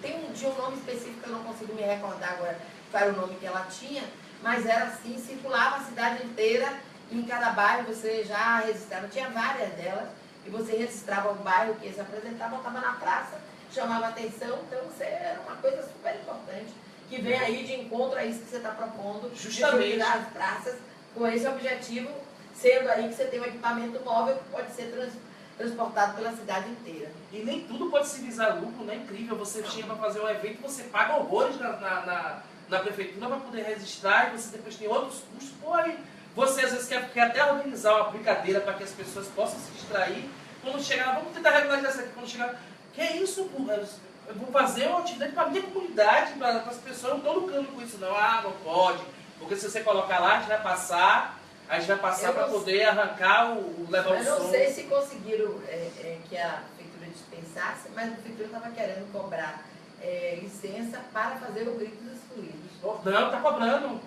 tem um nome específico que eu não consigo me recordar agora qual era o nome que ela tinha, mas era assim, circulava a cidade inteira, e em cada bairro você já registrava, tinha várias delas, e você registrava o bairro que se apresentava, estava na praça, chamava atenção. Então era uma coisa super importante, que vem aí de encontro a isso que você está propondo, justamente, de as praças com esse objetivo, sendo aí que você tem um equipamento móvel que pode ser transportado pela cidade inteira. E nem tudo pode se visar lucro, não é incrível. Você chega para fazer um evento, você paga horrores na prefeitura para poder registrar, e você depois tem outros custos. Pô, aí você às vezes quer até organizar uma brincadeira para que as pessoas possam se distrair. Quando chegar, vamos tentar regularizar isso aqui, quando chegar, que é isso? Eu vou fazer uma atividade para a minha comunidade, para as pessoas. Eu não estou lucrando com isso, não. Não pode. Porque se você colocar lá, a gente vai passar para poder arrancar levar o som. Eu não sei se conseguiram que a prefeitura dispensasse, mas a prefeitura estava querendo cobrar licença para fazer o Grito dos Excluídos. Não, está cobrando.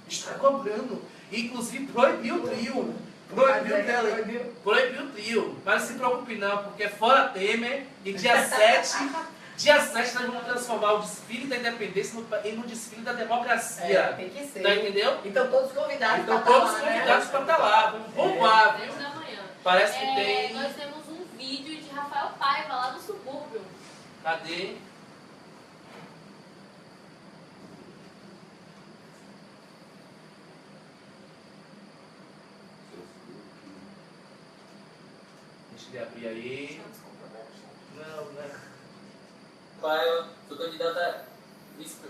Está cobrando. Inclusive proibiu o trio. Proibiu o trio. Mas não se preocupe não, porque é fora Temer, e dia 7 nós vamos transformar o desfile da independência no desfile da democracia. Tem que ser. Tá, entendeu? Então todos convidados para estar lá. Vamos bombar, viu? 10 da manhã. Parece que tem. Nós temos um vídeo de Rafael Paiva lá no subúrbio. Cadê? Deixa eu abrir aí. Não, né? Pai, eu sou candidata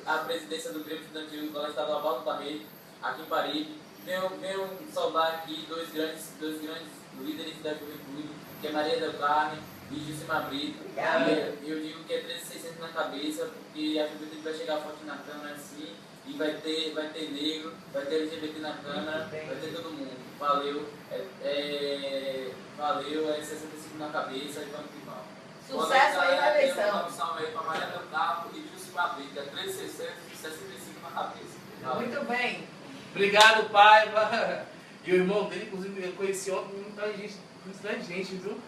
a presidência do Grêmio Estudantil do Colégio Estadual Valdo Barreto, aqui em Paripe. Venho saudar aqui dois grandes líderes da juventude, que é Maria del Carmen e Gilcimar Brito. Eu digo que é 13.600 na cabeça, porque a juventude vai chegar forte na Câmara assim, e vai ter negro, vai ter LGBT na Câmara, vai ter todo mundo. Valeu, valeu, 65 na cabeça e vamos que vamos. Sucesso aí na eleição. Um salve aí para Maria del Carmen e Gilcimar Brito, é 13.600 e 65 na cabeça. Valeu. Muito bem. Obrigado, Paiva. E o irmão dele, inclusive, eu conheci ontem, muita gente, viu?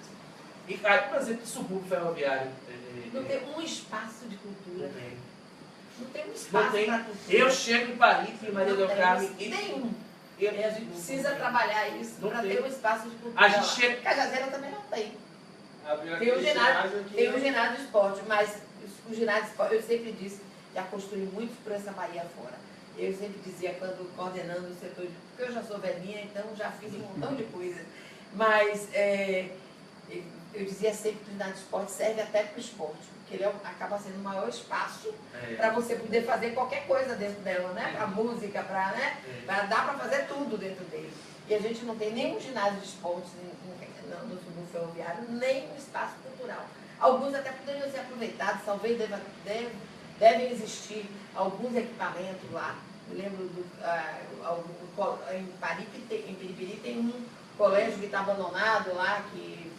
E, cara, por exemplo, subúrbio ferroviário. Não tem um espaço de cultura. Não tem. Não tem um Não espaço tem. para cultura. Eu chego em Paripe, Maria del Carmen. Nenhum. E A gente precisa trabalhar isso Não para tem. ter um espaço de cultura. A gente lá. chega. Cajazeira também não tem. Abriu Tem o aquele ginásio, aqui. tem o ginásio de esporte, mas o ginásio de esporte, eu sempre disse, já construí muito por essa Bahia fora. Eu sempre dizia, quando coordenando o setor, porque eu já sou velhinha, então já fiz um montão de coisa. Mas eu dizia sempre que o ginásio de esporte serve até para o esporte, porque ele acaba sendo o maior espaço para você poder fazer qualquer coisa dentro dela, né? Para música, para, né? Dá para fazer tudo dentro dele. E a gente não tem nenhum ginásio de esportes no subúrbio ferroviário, nem um espaço cultural. Alguns até poderiam ser aproveitados, talvez devem existir alguns equipamentos lá. Eu lembro em Piripiri tem um colégio que está abandonado lá, que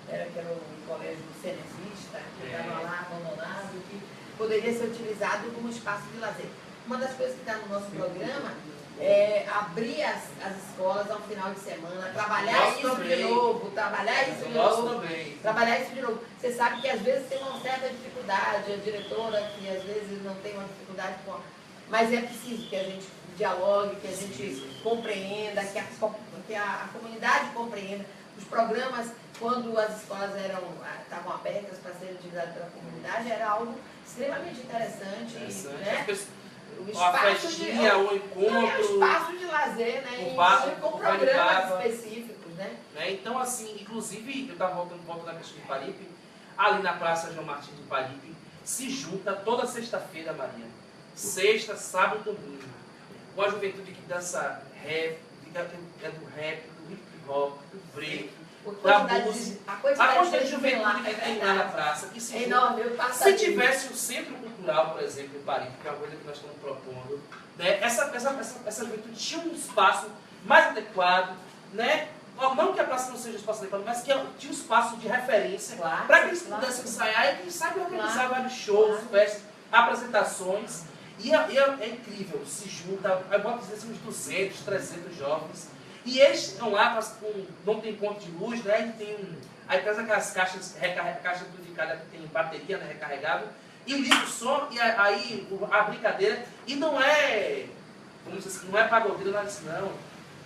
era um colégio cenecista, que estava lá abandonado, que poderia ser utilizado como espaço de lazer. Uma das coisas que está no nosso programa é abrir as escolas ao final de semana, trabalhar isso de novo, trabalhar isso de novo. Você sabe que às vezes tem uma certa dificuldade, a diretora que às vezes não tem uma dificuldade mas é preciso que a gente dialogue, que a gente compreenda, que a comunidade compreenda. Os programas, quando as escolas estavam abertas para serem utilizadas pela comunidade, era algo extremamente interessante. Né? A festinha, o encontro. É um espaço de lazer, né? Com programas específicos, né? Então, assim, inclusive, eu estava voltando na questão de Paripe, ali na Praça João Martins de Paripe, se junta toda sexta-feira, Maria. Sexta, sábado e domingo. Com a juventude que dança rap, do rap, do hip hop, do break, da música. A quantidade de juventude que tem lá na praça. Que se enorme. Se tivesse um centro cultural, por exemplo, em Paripe, que é uma coisa que nós estamos propondo, né, essa juventude tinha um espaço mais adequado, né? Não que a praça não seja um espaço adequado, mas que tinha um espaço de referência para que eles pudessem ensaiar e quem sabe organizar vários shows, festas, apresentações. E é incrível, se junta, bota uns 200, 300 jovens, e eles estão lá, não tem ponto de luz, né? Aí traz aquelas caixas amplificadas que tem bateria, né, recarregável, e liga o som, e aí a brincadeira, e não é, vamos dizer assim, não é pagodeiro, não é isso não,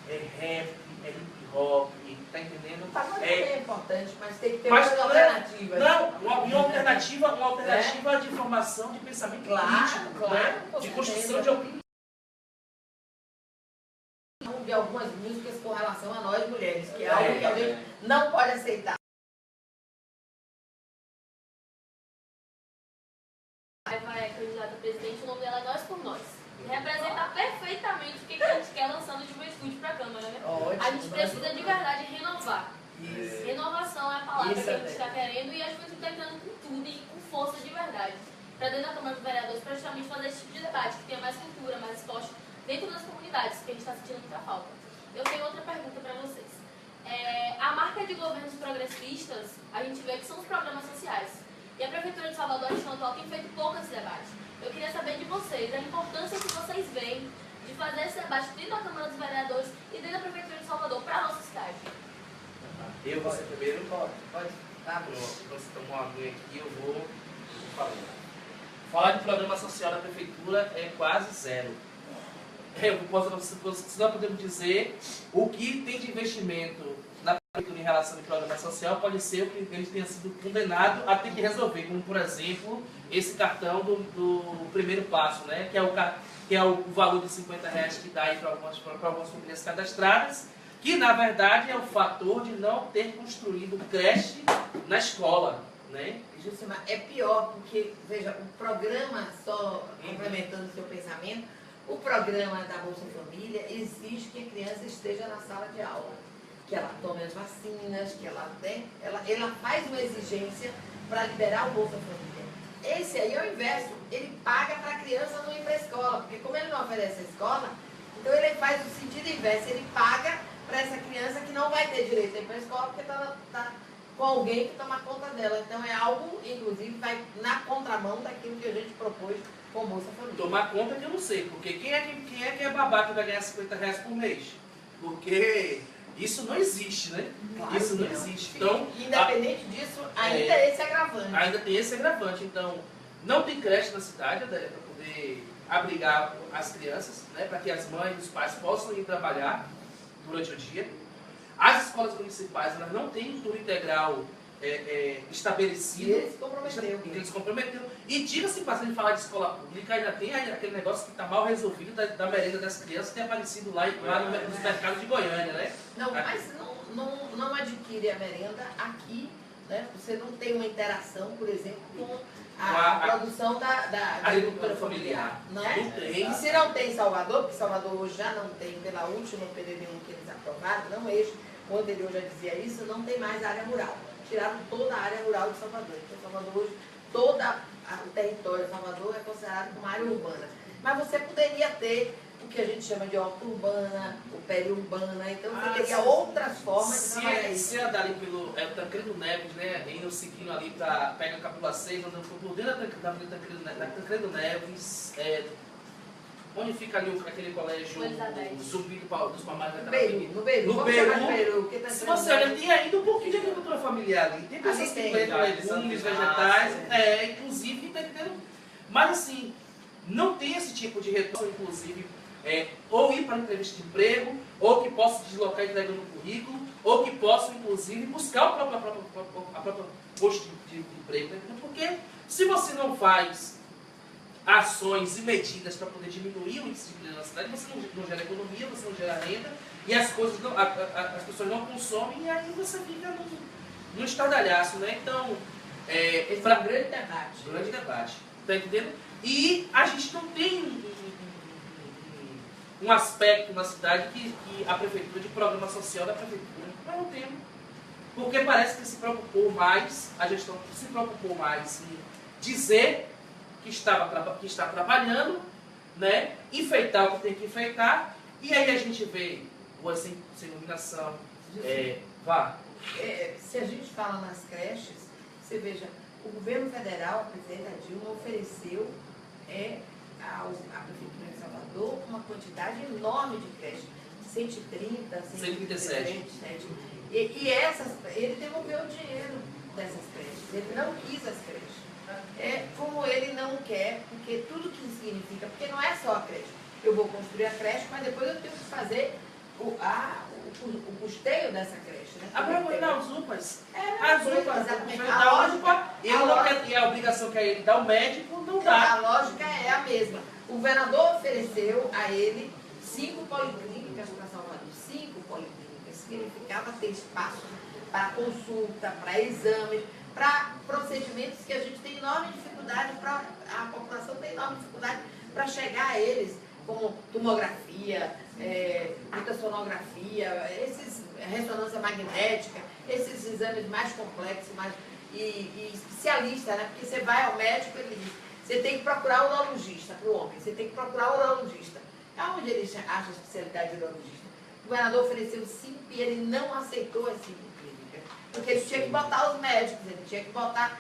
é rap, é hip hop, tá entendendo? Pagodeiro é importante, mas tem que ter uma alternativa. Não, uma alternativa de formação de pensamento crítico, né? De construção de opinião. De algumas músicas com relação a nós mulheres, que é algo que a gente não pode aceitar. É candidata a presidente, o nome dela é Nós por Nós. Representa perfeitamente o que a gente quer lançando juventude para a Câmara, né? A gente precisa de verdade renovar. Isso. Renovação é a palavra que a gente está querendo e a juventude está entrando com tudo e com força de verdade. Para dentro da Câmara dos Vereadores, para justamente fazer esse tipo de debate, que tenha mais cultura, mais esporte dentro das comunidades, que a gente está sentindo muita falta. Eu tenho outra pergunta para vocês. A marca de governos progressistas, a gente vê que são os programas sociais. E a Prefeitura de Salvador, a gente atual, tem feito pouco esse debate. Eu queria saber de vocês, a importância que vocês veem de fazer esse debate dentro da Câmara dos Vereadores e dentro da Prefeitura de Salvador, para a nossa cidade. Eu vou ser primeiro? Pode. Tá bom. Você tomou uma aguinha aqui, eu vou falar. Falar de programa social da Prefeitura é quase zero. Se nós podemos dizer o que tem de investimento na Prefeitura em relação ao programa social, pode ser o que eles tenham sido condenados a ter que resolver, como por exemplo, esse cartão do primeiro passo, né? que é o valor de R$50 que dá para algumas famílias cadastradas, que na verdade é o fator de não ter construído creche na escola. né? Jucimar, é pior, porque, veja, o programa, só complementando o seu pensamento, o programa da Bolsa Família exige que a criança esteja na sala de aula, que ela tome as vacinas, que ela faz uma exigência para liberar o Bolsa Família. Esse aí é o inverso, ele paga para a criança não ir para a escola, porque como ele não oferece a escola, então ele faz o sentido inverso, ele paga para essa criança que não vai ter direito a ir para a escola, porque está com alguém que toma conta dela. Então é algo, inclusive, vai na contramão daquilo que a gente propôs com o Bolsa Família. Tomar conta que eu não sei, porque quem é babaca que vai ganhar R$50 por mês? Porque isso não existe, né? Claro isso não que existe. Então, independente disso, ainda esse agravante. ainda tem esse agravante. Então, não tem creche na cidade, para poder abrigar as crianças, né? Para que as mães e os pais possam ir trabalhar durante o dia. As escolas municipais, elas não têm um turno integral estabelecido. E ele se comprometeu. Eles se comprometeram. E diga-se, passando de falar de escola pública, ainda tem aquele negócio que está mal resolvido da merenda das crianças, que tem aparecido lá nos mercados de Goiânia, né? Não, mas não adquire a merenda aqui, né? Você não tem uma interação, por exemplo, com a produção da agricultura familiar, né? Não tem. E se não tem em Salvador, porque Salvador hoje já não tem, pela última PDD1 que eles aprovaram, não este, o anterior já dizia isso, não tem mais área rural. Tiraram toda a área rural de Salvador. Então, Salvador hoje, todo o território de Salvador é considerado como área urbana. Mas você poderia ter o que a gente chama de horta urbana, o periurbana, então você teria outras formas de trabalhar isso. Se andar ali pelo Tancredo Neves, né, indo seguindo ali para pega a Capula 6, andando por dentro da Tancredo Neves, onde fica ali aquele colégio Zumbi dos Palmares da No Beru. Se você olha, tem ainda um pouquinho de agricultura familiar ali. Tem pessoas que plantam legumes, vegetais, inclusive, tá entendendo? Mas assim, não tem esse tipo de retorno, inclusive, ou ir para entrevista de emprego, ou que possa deslocar entregando o currículo, ou que possa, inclusive, buscar o próprio posto de emprego. Porque se você não faz ações e medidas para poder diminuir o índice de emprego na cidade, você não gera economia, você não gera renda, e as coisas as pessoas não consomem, e aí você fica num estardalhaço, né? Então, esse é um grande debate. Grande debate. Tá entendendo? E a gente não tem um aspecto na cidade que a prefeitura, de programa social da prefeitura, nós não temos. Porque parece que se preocupou mais, a gestão se preocupou mais em dizer que está trabalhando, né? Enfeitar o que tem que enfeitar, e aí a gente vê rua sem iluminação. Se a gente fala nas creches, você veja, o governo federal, a presidenta Dilma, ofereceu à Prefeitura de Salvador uma quantidade enorme de creches, 130, 137. E ele devolveu o dinheiro dessas creches, ele não quis as creches. Como ele não quer, porque tudo que significa, porque não é só a creche. Eu vou construir a creche, mas depois eu tenho que fazer o custeio dessa creche. Né? As UPAs. As UPAs, exatamente. E a obrigação que é ele dar o médico, não dá. A lógica é a mesma. O governador ofereceu a ele 5 policlínicas para Salvador. 5 policlínicas. Significava ter espaço para consulta, para exames, para procedimentos que a gente tem enorme dificuldade, a população tem enorme dificuldade para chegar a eles, como tomografia, ultrassonografia, ressonância magnética, esses exames mais complexos e especialistas, né? Porque você vai ao médico, ele diz, você tem que procurar o urologista para o homem, você tem que procurar o urologista. Aonde ele acha a especialidade de urologista? O governador ofereceu 5 e ele não aceitou as 5 clínicas, porque ele tinha que botar os médicos, ele tinha que botar...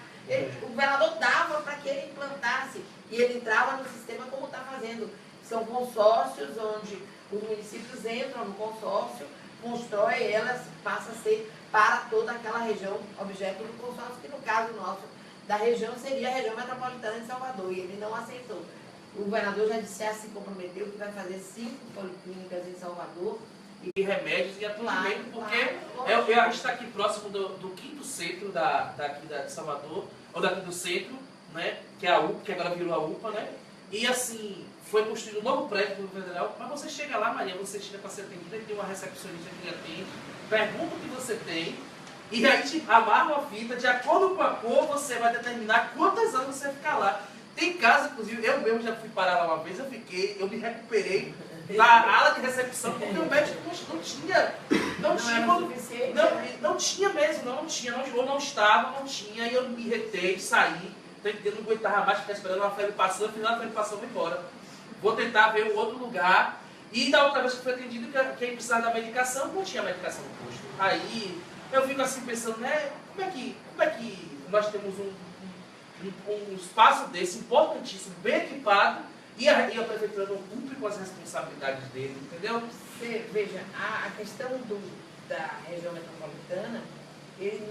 o governador dava para que ele implantasse e ele entrava no sistema como está fazendo. São consórcios onde os municípios entram no consórcio, constrói, elas passam a ser para toda aquela região objeto do consórcio, que no caso nosso da região seria a região metropolitana de Salvador, e ele não aceitou. O governador já se comprometeu que vai fazer 5 policlínicas em Salvador. E remédios e atendimento, porque a gente está aqui próximo do 5º centro daqui de Salvador, ou daqui do centro, né? Que é a UPA, que agora virou a UPA, né? E assim, foi construído um novo prédio do federal, mas você chega lá, Maria, você chega para ser atendida, tem uma recepcionista que lhe atende, pergunta o que você tem E aí te amarra uma fita, de acordo com a cor, você vai determinar quantas anos você vai ficar lá. Tem casos, inclusive, eu mesmo já fui parar lá uma vez, eu me recuperei na ala de recepção, porque o médico não tinha, não tinha mesmo, ou não estava, não tinha, e eu me retei, saí, eu não aguentava mais ficar esperando a febre passando, no final a febre passou, vou embora. Vou tentar ver um outro lugar. E da outra vez que foi atendido, quem precisava da medicação, não tinha medicação no posto. Aí eu fico assim pensando, né, como é que nós temos um espaço desse importantíssimo, bem equipado, e a prefeitura não cumpre com as responsabilidades dele, entendeu? Você veja, a questão da região metropolitana, ele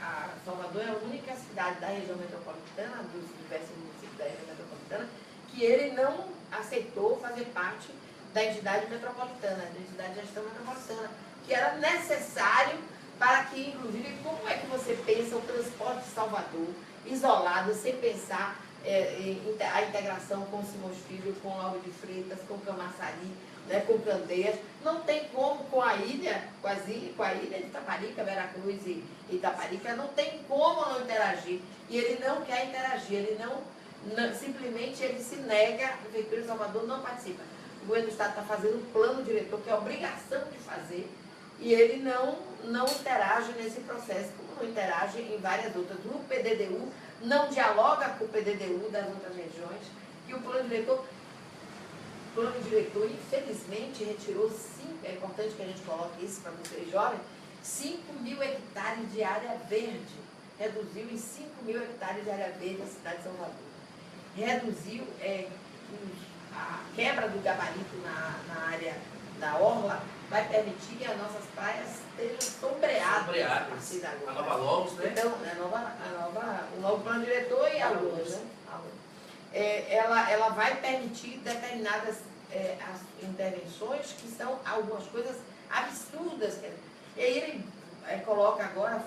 a Salvador é a única cidade da região metropolitana, dos diversos municípios da região metropolitana, que ele não aceitou fazer parte da entidade metropolitana, da entidade de gestão metropolitana, que era necessário para que, inclusive, como é que você pensa o transporte de Salvador isolado, sem pensar a integração com Simões Filho, com Lauro de Freitas, com Camaçari, né, com Candeias. Não tem como com a ilha, com a ilha de Itaparica, Veracruz e Itaparica, não tem como não interagir. E ele não quer interagir, ele simplesmente ele se nega, a Prefeitura de Salvador não participa. O governo do Estado está fazendo um plano diretor, que é obrigação de fazer, e ele não interage nesse processo, como não interage em várias outras. O PDDU não dialoga com o PDDU das outras regiões, e o plano diretor, infelizmente, retirou é importante que a gente coloque isso para vocês jovens, 5.000 hectares de área verde, reduziu em 5.000 hectares de área verde a cidade de Salvador. Reduziu a quebra do gabarito na área da orla, vai permitir que as nossas praias estejam sombreadas a partir de agora. A Nova Logos, né? Então, o novo plano diretor e a Luz, né? Ela vai permitir determinadas as intervenções que são algumas coisas absurdas. E aí ele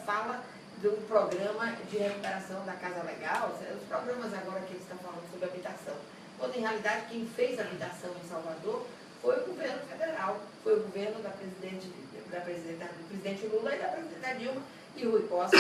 fala do programa de recuperação da Casa Legal, os programas agora que ele está falando sobre habitação. Quando, em realidade, quem fez habitação em Salvador foi o governo federal, foi o governo do presidente Lula e da presidenta Dilma e Rui Costa,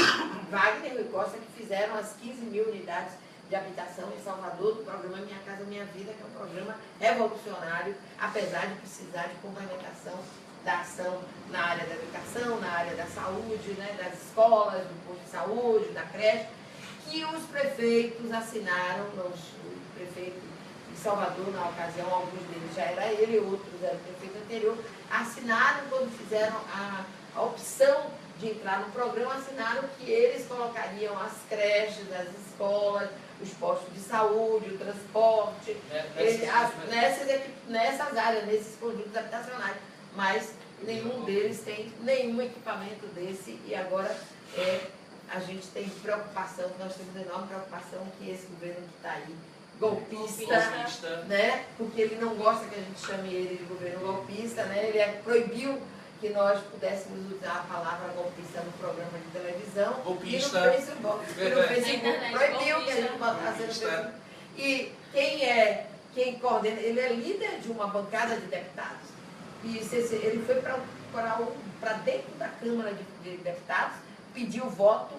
Wagner e Rui Costa, que fizeram as 15.000 unidades de habitação em Salvador, do programa Minha Casa Minha Vida, que é um programa revolucionário, apesar de precisar de complementação da ação na área da educação, na área da saúde, né, das escolas, do posto de saúde, da creche, que os prefeitos assinaram, o prefeito de Salvador, na ocasião, alguns deles já era ele, outros eram o prefeito anterior, assinaram quando fizeram a opção de entrar no programa, assinaram que eles colocariam as creches, as escolas, os postos de saúde, o transporte, nessas áreas, nesses conjuntos habitacionais. Mas nenhum deles tem nenhum equipamento desse, e agora a gente tem preocupação, nós temos enorme preocupação que esse governo que está aí, golpista, né? Porque ele não gosta que a gente chame ele de governo golpista, né? Ele proibiu que nós pudéssemos usar a palavra golpista no programa de televisão. Golpista. E no Facebook proibiu que a gente botasse no Facebook. E quem coordena, ele é líder de uma bancada de deputados. E ele foi para dentro da Câmara de Deputados, pediu o voto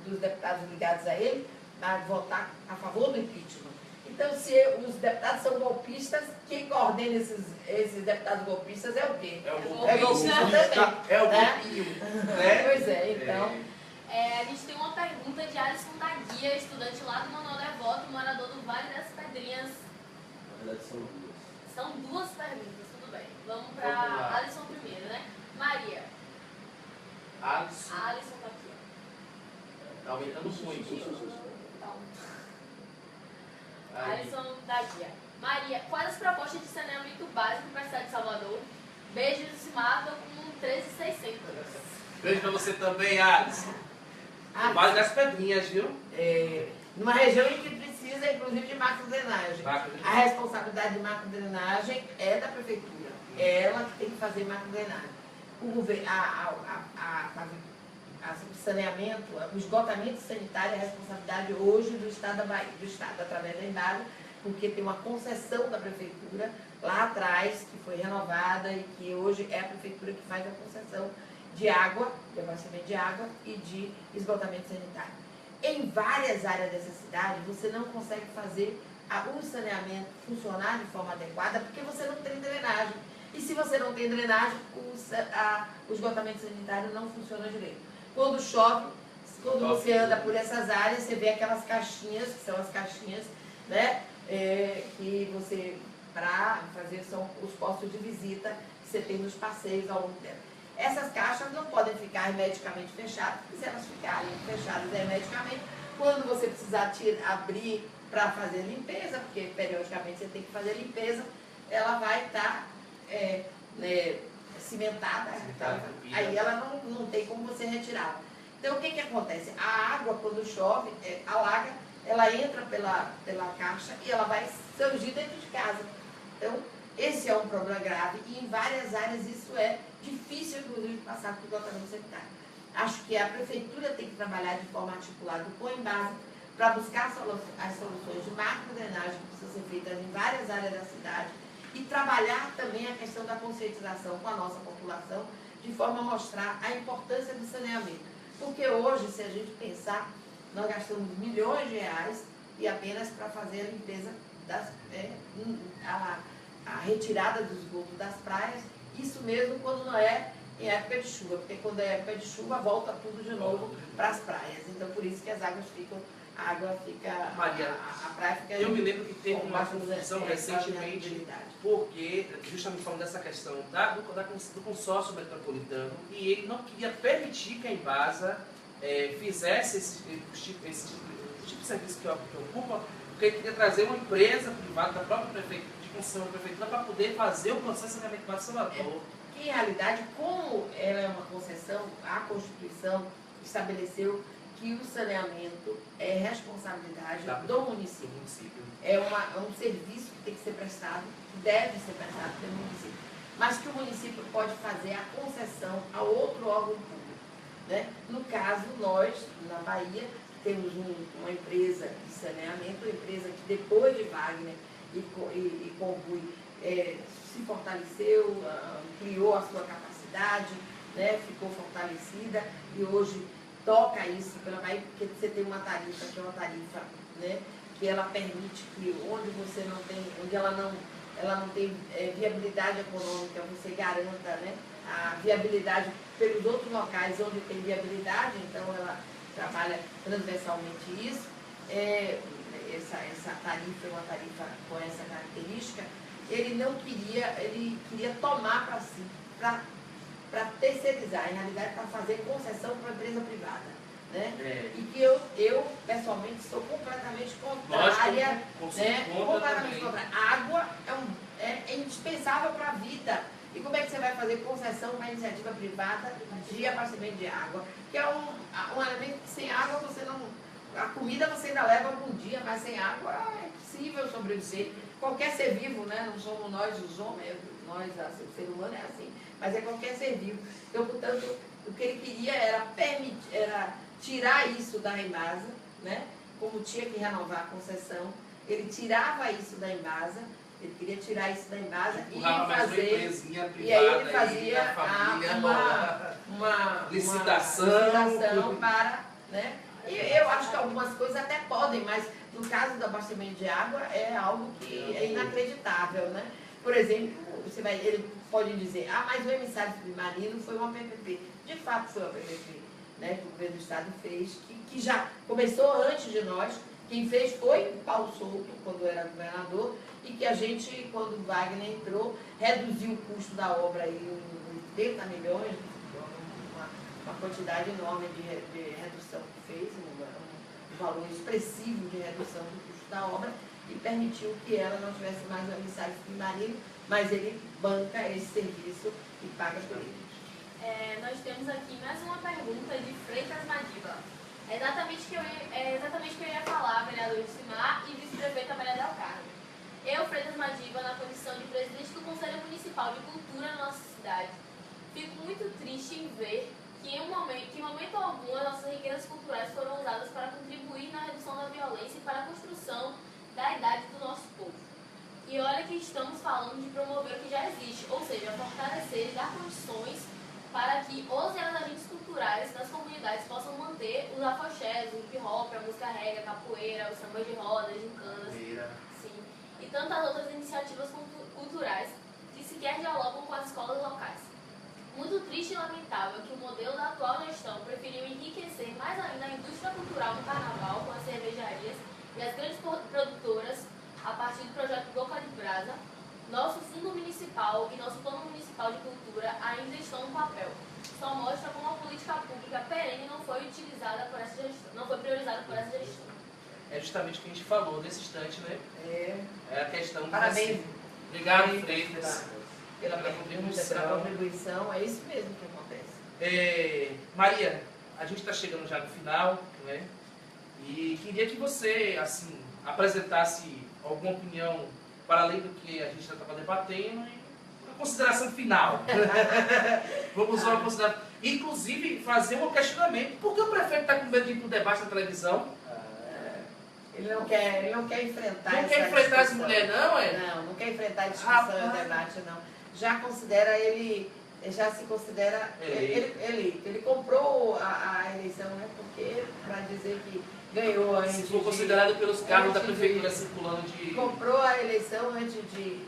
dos deputados ligados a ele, para votar a favor do impeachment. Então, se os deputados são golpistas, quem coordena esses deputados golpistas é o quê? É o golpista também. É o né? golpinho. Pois é, então. A gente tem uma pergunta de Alisson da Guia, estudante lá do Manuel Devoto, morador do Vale das Pedrinhas. Na verdade, são duas. São duas perguntas, tudo bem. Vamos para Alisson primeiro, né? Maria. Alisson. Alisson tá aqui, ó. Tá aumentando muito. Então, Aí. Alisson da Guia. Maria, quais as propostas de saneamento básico para a cidade de Salvador? Beijos de Cimado com 13.600. Beijo pra você também, Alisson. Vale das Pedrinhas, viu? Numa região em que precisa, inclusive, de macrodrenagem. A responsabilidade de macrodrenagem é da prefeitura. É ela que tem que fazer macrodrenagem. O governo, o saneamento, o esgotamento sanitário é a responsabilidade hoje do Estado da Bahia, do Estado, através da Embasa, porque tem uma concessão da prefeitura lá atrás, que foi renovada e que hoje é a prefeitura que faz a concessão. de água, de abastecimento de água e de esgotamento sanitário. Em várias áreas dessa cidade, você não consegue fazer o saneamento funcionar de forma adequada porque você não tem drenagem. E se você não tem drenagem, o esgotamento sanitário não funciona direito. Quando chove, quando você anda por essas áreas, você vê aquelas caixinhas, que são as caixinhas, né, que você, para fazer, são os postos de visita que você tem nos passeios ao longo do tempo. Essas caixas não podem ficar hermeticamente fechadas, porque se elas ficarem fechadas hermeticamente, quando você precisar abrir para fazer limpeza, porque periodicamente você tem que fazer limpeza, ela vai estar cimentada, aí ela não tem como você retirar. Então o que acontece? A água, quando chove, alaga, ela entra pela caixa e ela vai surgir dentro de casa. Então, esse é um problema grave e em várias áreas isso é difícil, inclusive, de passar por esgotamento sanitário. Acho que a prefeitura tem que trabalhar de forma articulada com a Embasa para buscar as soluções de macro-drenagem que precisam ser feitas em várias áreas da cidade e trabalhar também a questão da conscientização com a nossa população, de forma a mostrar a importância do saneamento. Porque hoje, se a gente pensar, nós gastamos milhões de reais e apenas para fazer a limpeza, a retirada do esgoto das praias, isso mesmo quando não é em época de chuva, porque quando é época de chuva volta tudo de novo para as praias. Então por isso que as águas ficam, a água fica, Maria, a praia fica... Eu me lembro que teve uma confusão recentemente, porque, justamente falando dessa questão do consórcio metropolitano, e ele não queria permitir que a Embasa fizesse esse tipo de serviço que ocupa, porque ele queria trazer uma empresa privada da própria prefeitura, de concessão da prefeitura, para poder fazer o processo de saneamento básico de Salvador. Que, em realidade, como ela é uma concessão, a Constituição estabeleceu que o saneamento é responsabilidade do município. É um serviço que tem que ser prestado, que deve ser prestado pelo município. Mas que o município pode fazer a concessão a outro órgão público. Né? No caso, nós, na Bahia, temos uma empresa de saneamento, uma empresa que depois de Wagner e Combuí se fortaleceu, ampliou a sua capacidade, né? Ficou fortalecida e hoje toca isso pela Bahia, porque você tem uma tarifa, que é uma tarifa, né, que ela permite que onde ela não tem viabilidade econômica, você garanta, né, a viabilidade pelos outros locais onde tem viabilidade, então ela trabalha transversalmente isso. Essa tarifa é uma tarifa com essa característica. Ele queria tomar para si, para terceirizar, em realidade para fazer concessão para a empresa privada. Né? E que eu pessoalmente sou completamente contrária. Completamente contrária. A água é indispensável para a vida. E como é que você vai fazer concessão para a iniciativa privada de abastecimento de água? Que é um elemento que sem água você não... A comida você ainda leva algum dia, mas sem água é impossível sobreviver. Qualquer ser vivo, né? Não somos nós os homens, o ser humano é assim, mas é qualquer ser vivo. Então, portanto, o que ele queria era tirar isso da Embasa, né? Como tinha que renovar a concessão, ele tirava isso da Embasa, ele queria tirar isso da Embasa e aí ele fazia uma licitação para, né? E eu acho que algumas coisas até podem, mas no caso do abastecimento de água é algo que é inacreditável, né? Por exemplo, ele pode dizer, mas o emissário submarino foi uma PPP. De fato foi uma PPP, né, que o governo do estado fez, que já começou antes de nós. Quem fez foi o Paulo Souto, quando era governador, e que a gente, quando o Wagner entrou, reduziu o custo da obra em 80 milhões, uma quantidade enorme de redução que fez, um valor expressivo de redução do custo da obra, e permitiu que ela não tivesse mais o emissário submarino, mas ele banca esse serviço e paga por ele. Nós temos aqui mais uma pergunta de Freitas Madiba. É exatamente o que eu ia falar, vereador Jucimar e vice-prefeita Maria del Carmo. Eu, Freitas Madiba, na condição de presidente do Conselho Municipal de Cultura na nossa cidade, fico muito triste em ver que em momento algum as nossas riquezas culturais foram usadas para contribuir na redução da violência e para a construção da idade do nosso povo. E olha que estamos falando de promover o que já existe, ou seja, fortalecer e dar condições para que os e as agentes culturais das comunidades possam manter os afoxés, o hip hop, a música reggae, a capoeira, o samba de roda, gincanas, sim, e tantas outras iniciativas culturais que sequer dialogam com as escolas locais. Muito triste e lamentável que o modelo da atual gestão preferiu enriquecer mais ainda a indústria cultural do carnaval com as cervejarias e as grandes produtoras a partir do projeto Boca de Brasa. Nosso fundo municipal e nosso plano municipal de cultura ainda estão no papel. Só mostra como a política pública perene não foi utilizada por essa gestão, não foi priorizada por essa gestão. É justamente o que a gente falou nesse instante, né? É a questão... Parabéns. Obrigado, Freitas. Pela pergunta, pela contribuição, é isso mesmo que acontece. Maria, a gente está chegando já no final, né? E queria que você, assim, apresentasse alguma opinião para além do que a gente já estava debatendo e uma consideração final. Vamos usar uma consideração. Inclusive, fazer um questionamento. Por que o prefeito está com medo de ir para o debate na televisão? Ele não quer enfrentar Não quer enfrentar as mulheres, não, é? Não quer enfrentar a discussão e o debate, não. Já se considera, ele comprou a eleição, né? Porque, para dizer que ganhou antes se for considerado pelos carros da prefeitura de, circulando de... Comprou a eleição antes de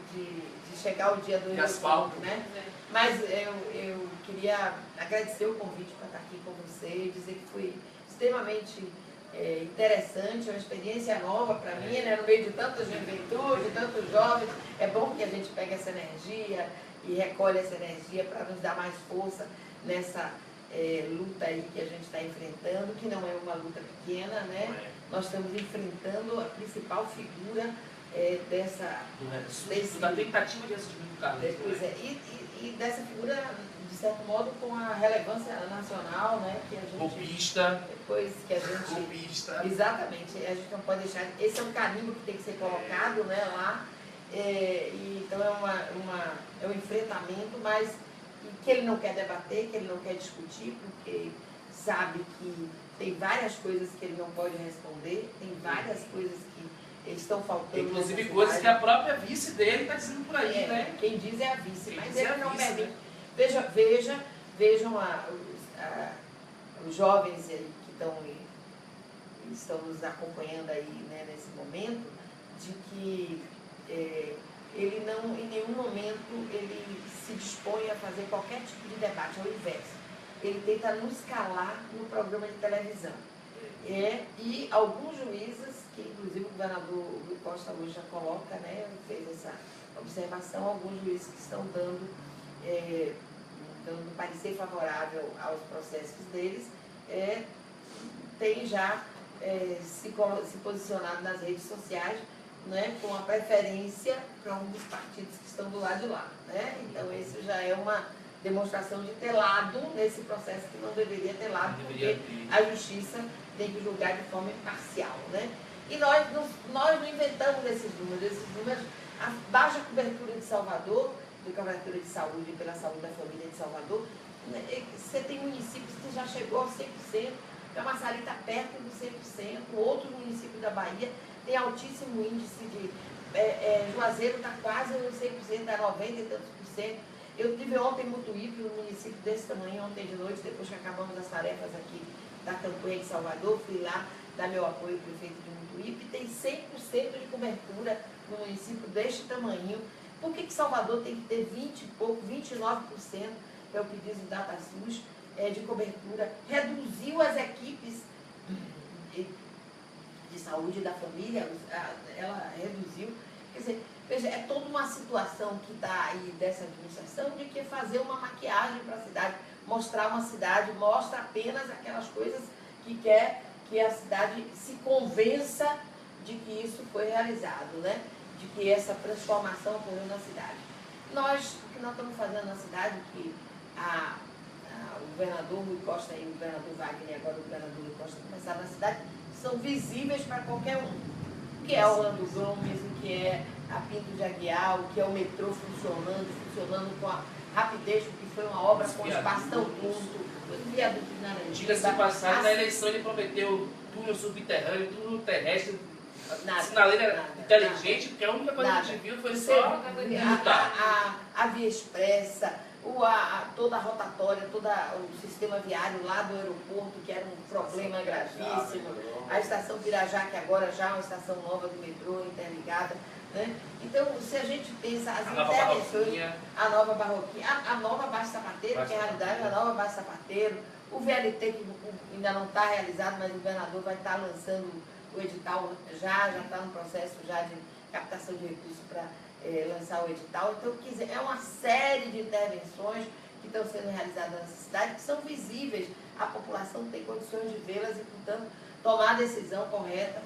chegar o dia do asfalto, né? Mas eu queria agradecer o convite para estar aqui com você e dizer que foi extremamente interessante, uma experiência nova para mim, né? No meio de tanta juventude, tantos jovens. É bom que a gente pegue essa energia e recolhe essa energia para nos dar mais força nessa luta aí que a gente está enfrentando, que não é uma luta pequena, né? Nós estamos enfrentando a principal figura da tentativa de assustamento do Carlos. Pois é, e dessa figura, de certo modo, com a relevância nacional, né? Que a gente, golpista. Depois que a gente... Golpista. Exatamente, a gente não pode deixar... Esse é um carimbo que tem que ser colocado, né, lá. Então é um enfrentamento, mas que ele não quer debater, que ele não quer discutir, porque sabe que tem várias coisas que ele não pode responder, tem várias coisas que estão faltando. Inclusive coisas que a própria vice dele está dizendo por aí, né? Quem diz é a vice, Quem mas ele não vice, permite. Né? Vejam os jovens que estão nos acompanhando aí, né, nesse momento, de que ele não, em nenhum momento, ele se dispõe a fazer qualquer tipo de debate, ao inverso. Ele tenta nos calar no programa de televisão. E alguns juízes, que inclusive o governador Rui Costa hoje já coloca, né, fez essa observação, alguns juízes que estão dando parecer favorável aos processos deles, tem já se posicionado nas redes sociais, né, com a preferência para um dos partidos que estão do lado de lá, né? Então, isso já é uma demonstração de ter lado nesse processo que não deveria ter lado, porque a justiça tem que julgar de forma imparcial, né? E nós não inventamos esses números, a baixa cobertura de Salvador, de cobertura de saúde pela saúde da família de Salvador, né, você tem municípios que já chegou ao 100%, Camaçari está perto do 100%, outro município da Bahia tem altíssimo índice de... Juazeiro está quase no 100%, está 90 e tantos por cento. Eu tive ontem em Mutuípe, um município desse tamanho, ontem de noite, depois que acabamos as tarefas aqui da campanha de Salvador, fui lá dar meu apoio ao prefeito de Mutuípe, tem 100% de cobertura no município deste tamanho. Por que Salvador tem que ter 20 e pouco, 29%, é o que diz o DataSUS, de cobertura? Reduziu as equipes de saúde da família, ela reduziu. Quer dizer, veja, é toda uma situação que está aí dessa administração de que fazer uma maquiagem para a cidade, mostrar uma cidade, mostra apenas aquelas coisas que quer que a cidade se convença de que isso foi realizado, né? De que essa transformação ocorreu na cidade. O que nós estamos fazendo na cidade, que o governador Rui Costa e o governador Wagner, e agora o governador Rui Costa começaram na cidade, são visíveis para qualquer um. Que é o Orlando Gomes, o que é a Pinto de Aguiar, o que é o metrô funcionando com a rapidez, porque foi uma obra com espaço tão curto, o viaduto de Naranjinha. Diga-se de passagem, na eleição ele prometeu túnel subterrâneo, túnel terrestre, sinaleira inteligente, porque a única coisa que a gente viu foi só a via expressa, toda a rotatória, todo o sistema viário lá do aeroporto, que era um problema gravíssimo, a estação Pirajá, que agora já é uma estação nova do metrô, interligada. Né? Então, se a gente pensa as intervenções, a nova Barroquinha, a nova Baixo Sapateiro, que na realidade é a nova Baixo Sapateiro, o VLT, que ainda não está realizado, mas o governador vai estar lançando o edital, já está no processo já de captação de recursos para lançar o edital. Então, quer dizer, é uma série de intervenções que estão sendo realizadas nessa cidade, que são visíveis, a população tem condições de vê-las e, portanto, tomar a decisão correta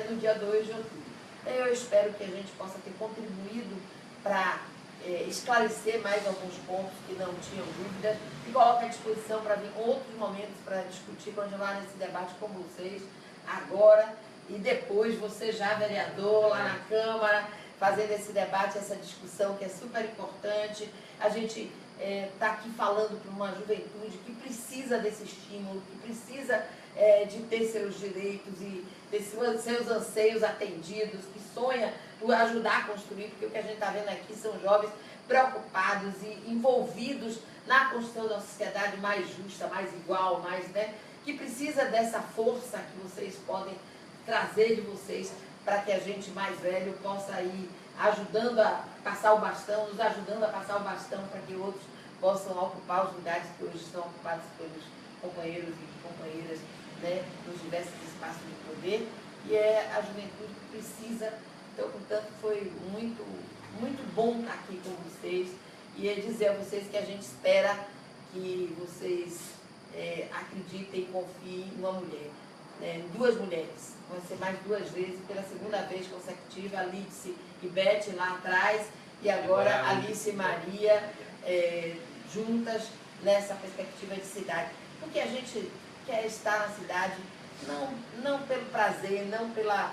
no dia 2 de outubro. Eu espero que a gente possa ter contribuído para esclarecer mais alguns pontos que não tinham dúvidas e coloco à disposição para vir outros momentos para discutir, continuar nesse debate com vocês agora e depois, você já vereador lá na Câmara, fazendo esse debate, essa discussão que é super importante. A gente está aqui falando para uma juventude que precisa desse estímulo, que precisa de ter seus direitos e ter seus anseios atendidos, que sonha por ajudar a construir, porque o que a gente está vendo aqui são jovens preocupados e envolvidos na construção de uma sociedade mais justa, mais igual, que precisa dessa força que vocês podem trazer de vocês para que a gente mais velho possa ir ajudando a passar o bastão, nos ajudando a passar o bastão para que outros possam ocupar os lugares que hoje estão ocupados pelos companheiros e companheiras, nos diversos espaços de poder, e é a juventude que precisa. Então, portanto, foi muito, muito bom estar aqui com vocês e dizer a vocês que a gente espera que vocês acreditem e confiem em uma mulher, em 2 mulheres. Vão ser mais 2 vezes, pela 2ª vez consecutiva, Alice e Beth lá atrás, e agora Alice e Maria juntas nessa perspectiva de cidade. Porque a gente quer estar na cidade não pelo prazer, não pela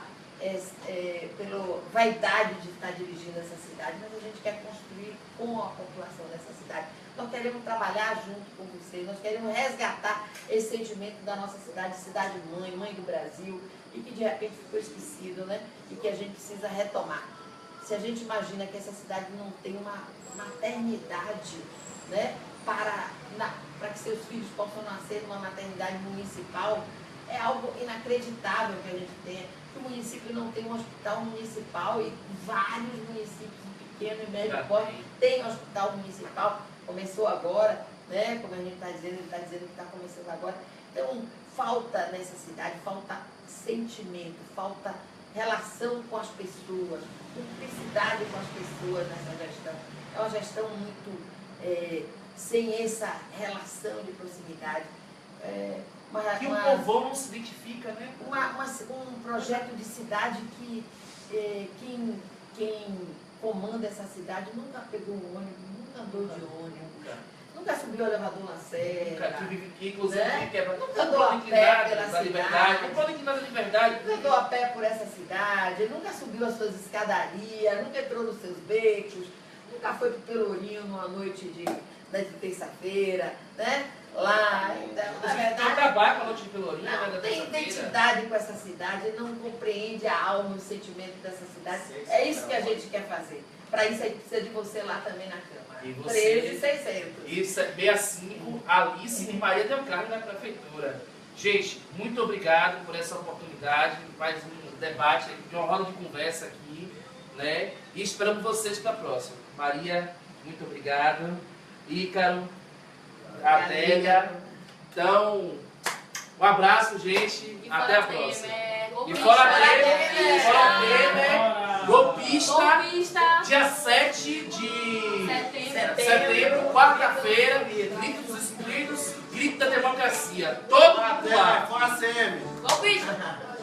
vaidade de estar dirigindo essa cidade, mas a gente quer construir com a população dessa cidade. Nós queremos trabalhar junto com vocês, nós queremos resgatar esse sentimento da nossa cidade, cidade-mãe, mãe do Brasil, e que de repente ficou esquecido, e que a gente precisa retomar. Se a gente imagina que essa cidade não tem uma maternidade, para que seus filhos possam nascer numa maternidade municipal, é algo inacreditável que a gente tenha. Que o município não tem um hospital municipal e vários municípios de pequeno e médio porte têm hospital municipal. Começou agora, como a gente está dizendo, ele está dizendo que está começando agora. Então, falta nessa cidade, falta sentimento, falta relação com as pessoas, cumplicidade com as pessoas nessa gestão. É uma gestão muito sem essa relação de proximidade. Que o povão não se identifica, Um projeto de cidade que quem comanda essa cidade nunca pegou um ônibus, nunca andou de ônibus, nunca subiu o elevador na serra. Inclusive, nunca andou a pé pela cidade. Nunca andou a pé por essa cidade, nunca subiu as suas escadarias, nunca entrou nos seus becos, nunca foi pro Pelourinho numa noite de terça-feira, lá, então, na verdade, acabar com a noite de Pelourinho, não tem identidade com essa cidade, não compreende a alma e o sentimento dessa cidade. É isso que a gente quer fazer. Para isso a gente precisa de você lá também na Câmara. E você, 13.600. Isso é 65, Alice e Maria Del Carmo da Prefeitura. Gente, muito obrigado por essa oportunidade, mais um debate, de uma roda de conversa aqui, e esperamos vocês para a próxima. Maria, muito obrigado. Ícaro, Adélia. Então, um abraço, gente. Até a próxima. E fora Temer, golpista, dia 7 de setembro, quarta-feira, grito dos espíritos, grito da democracia. Todo mundo lá. Fora Temer. Golpista!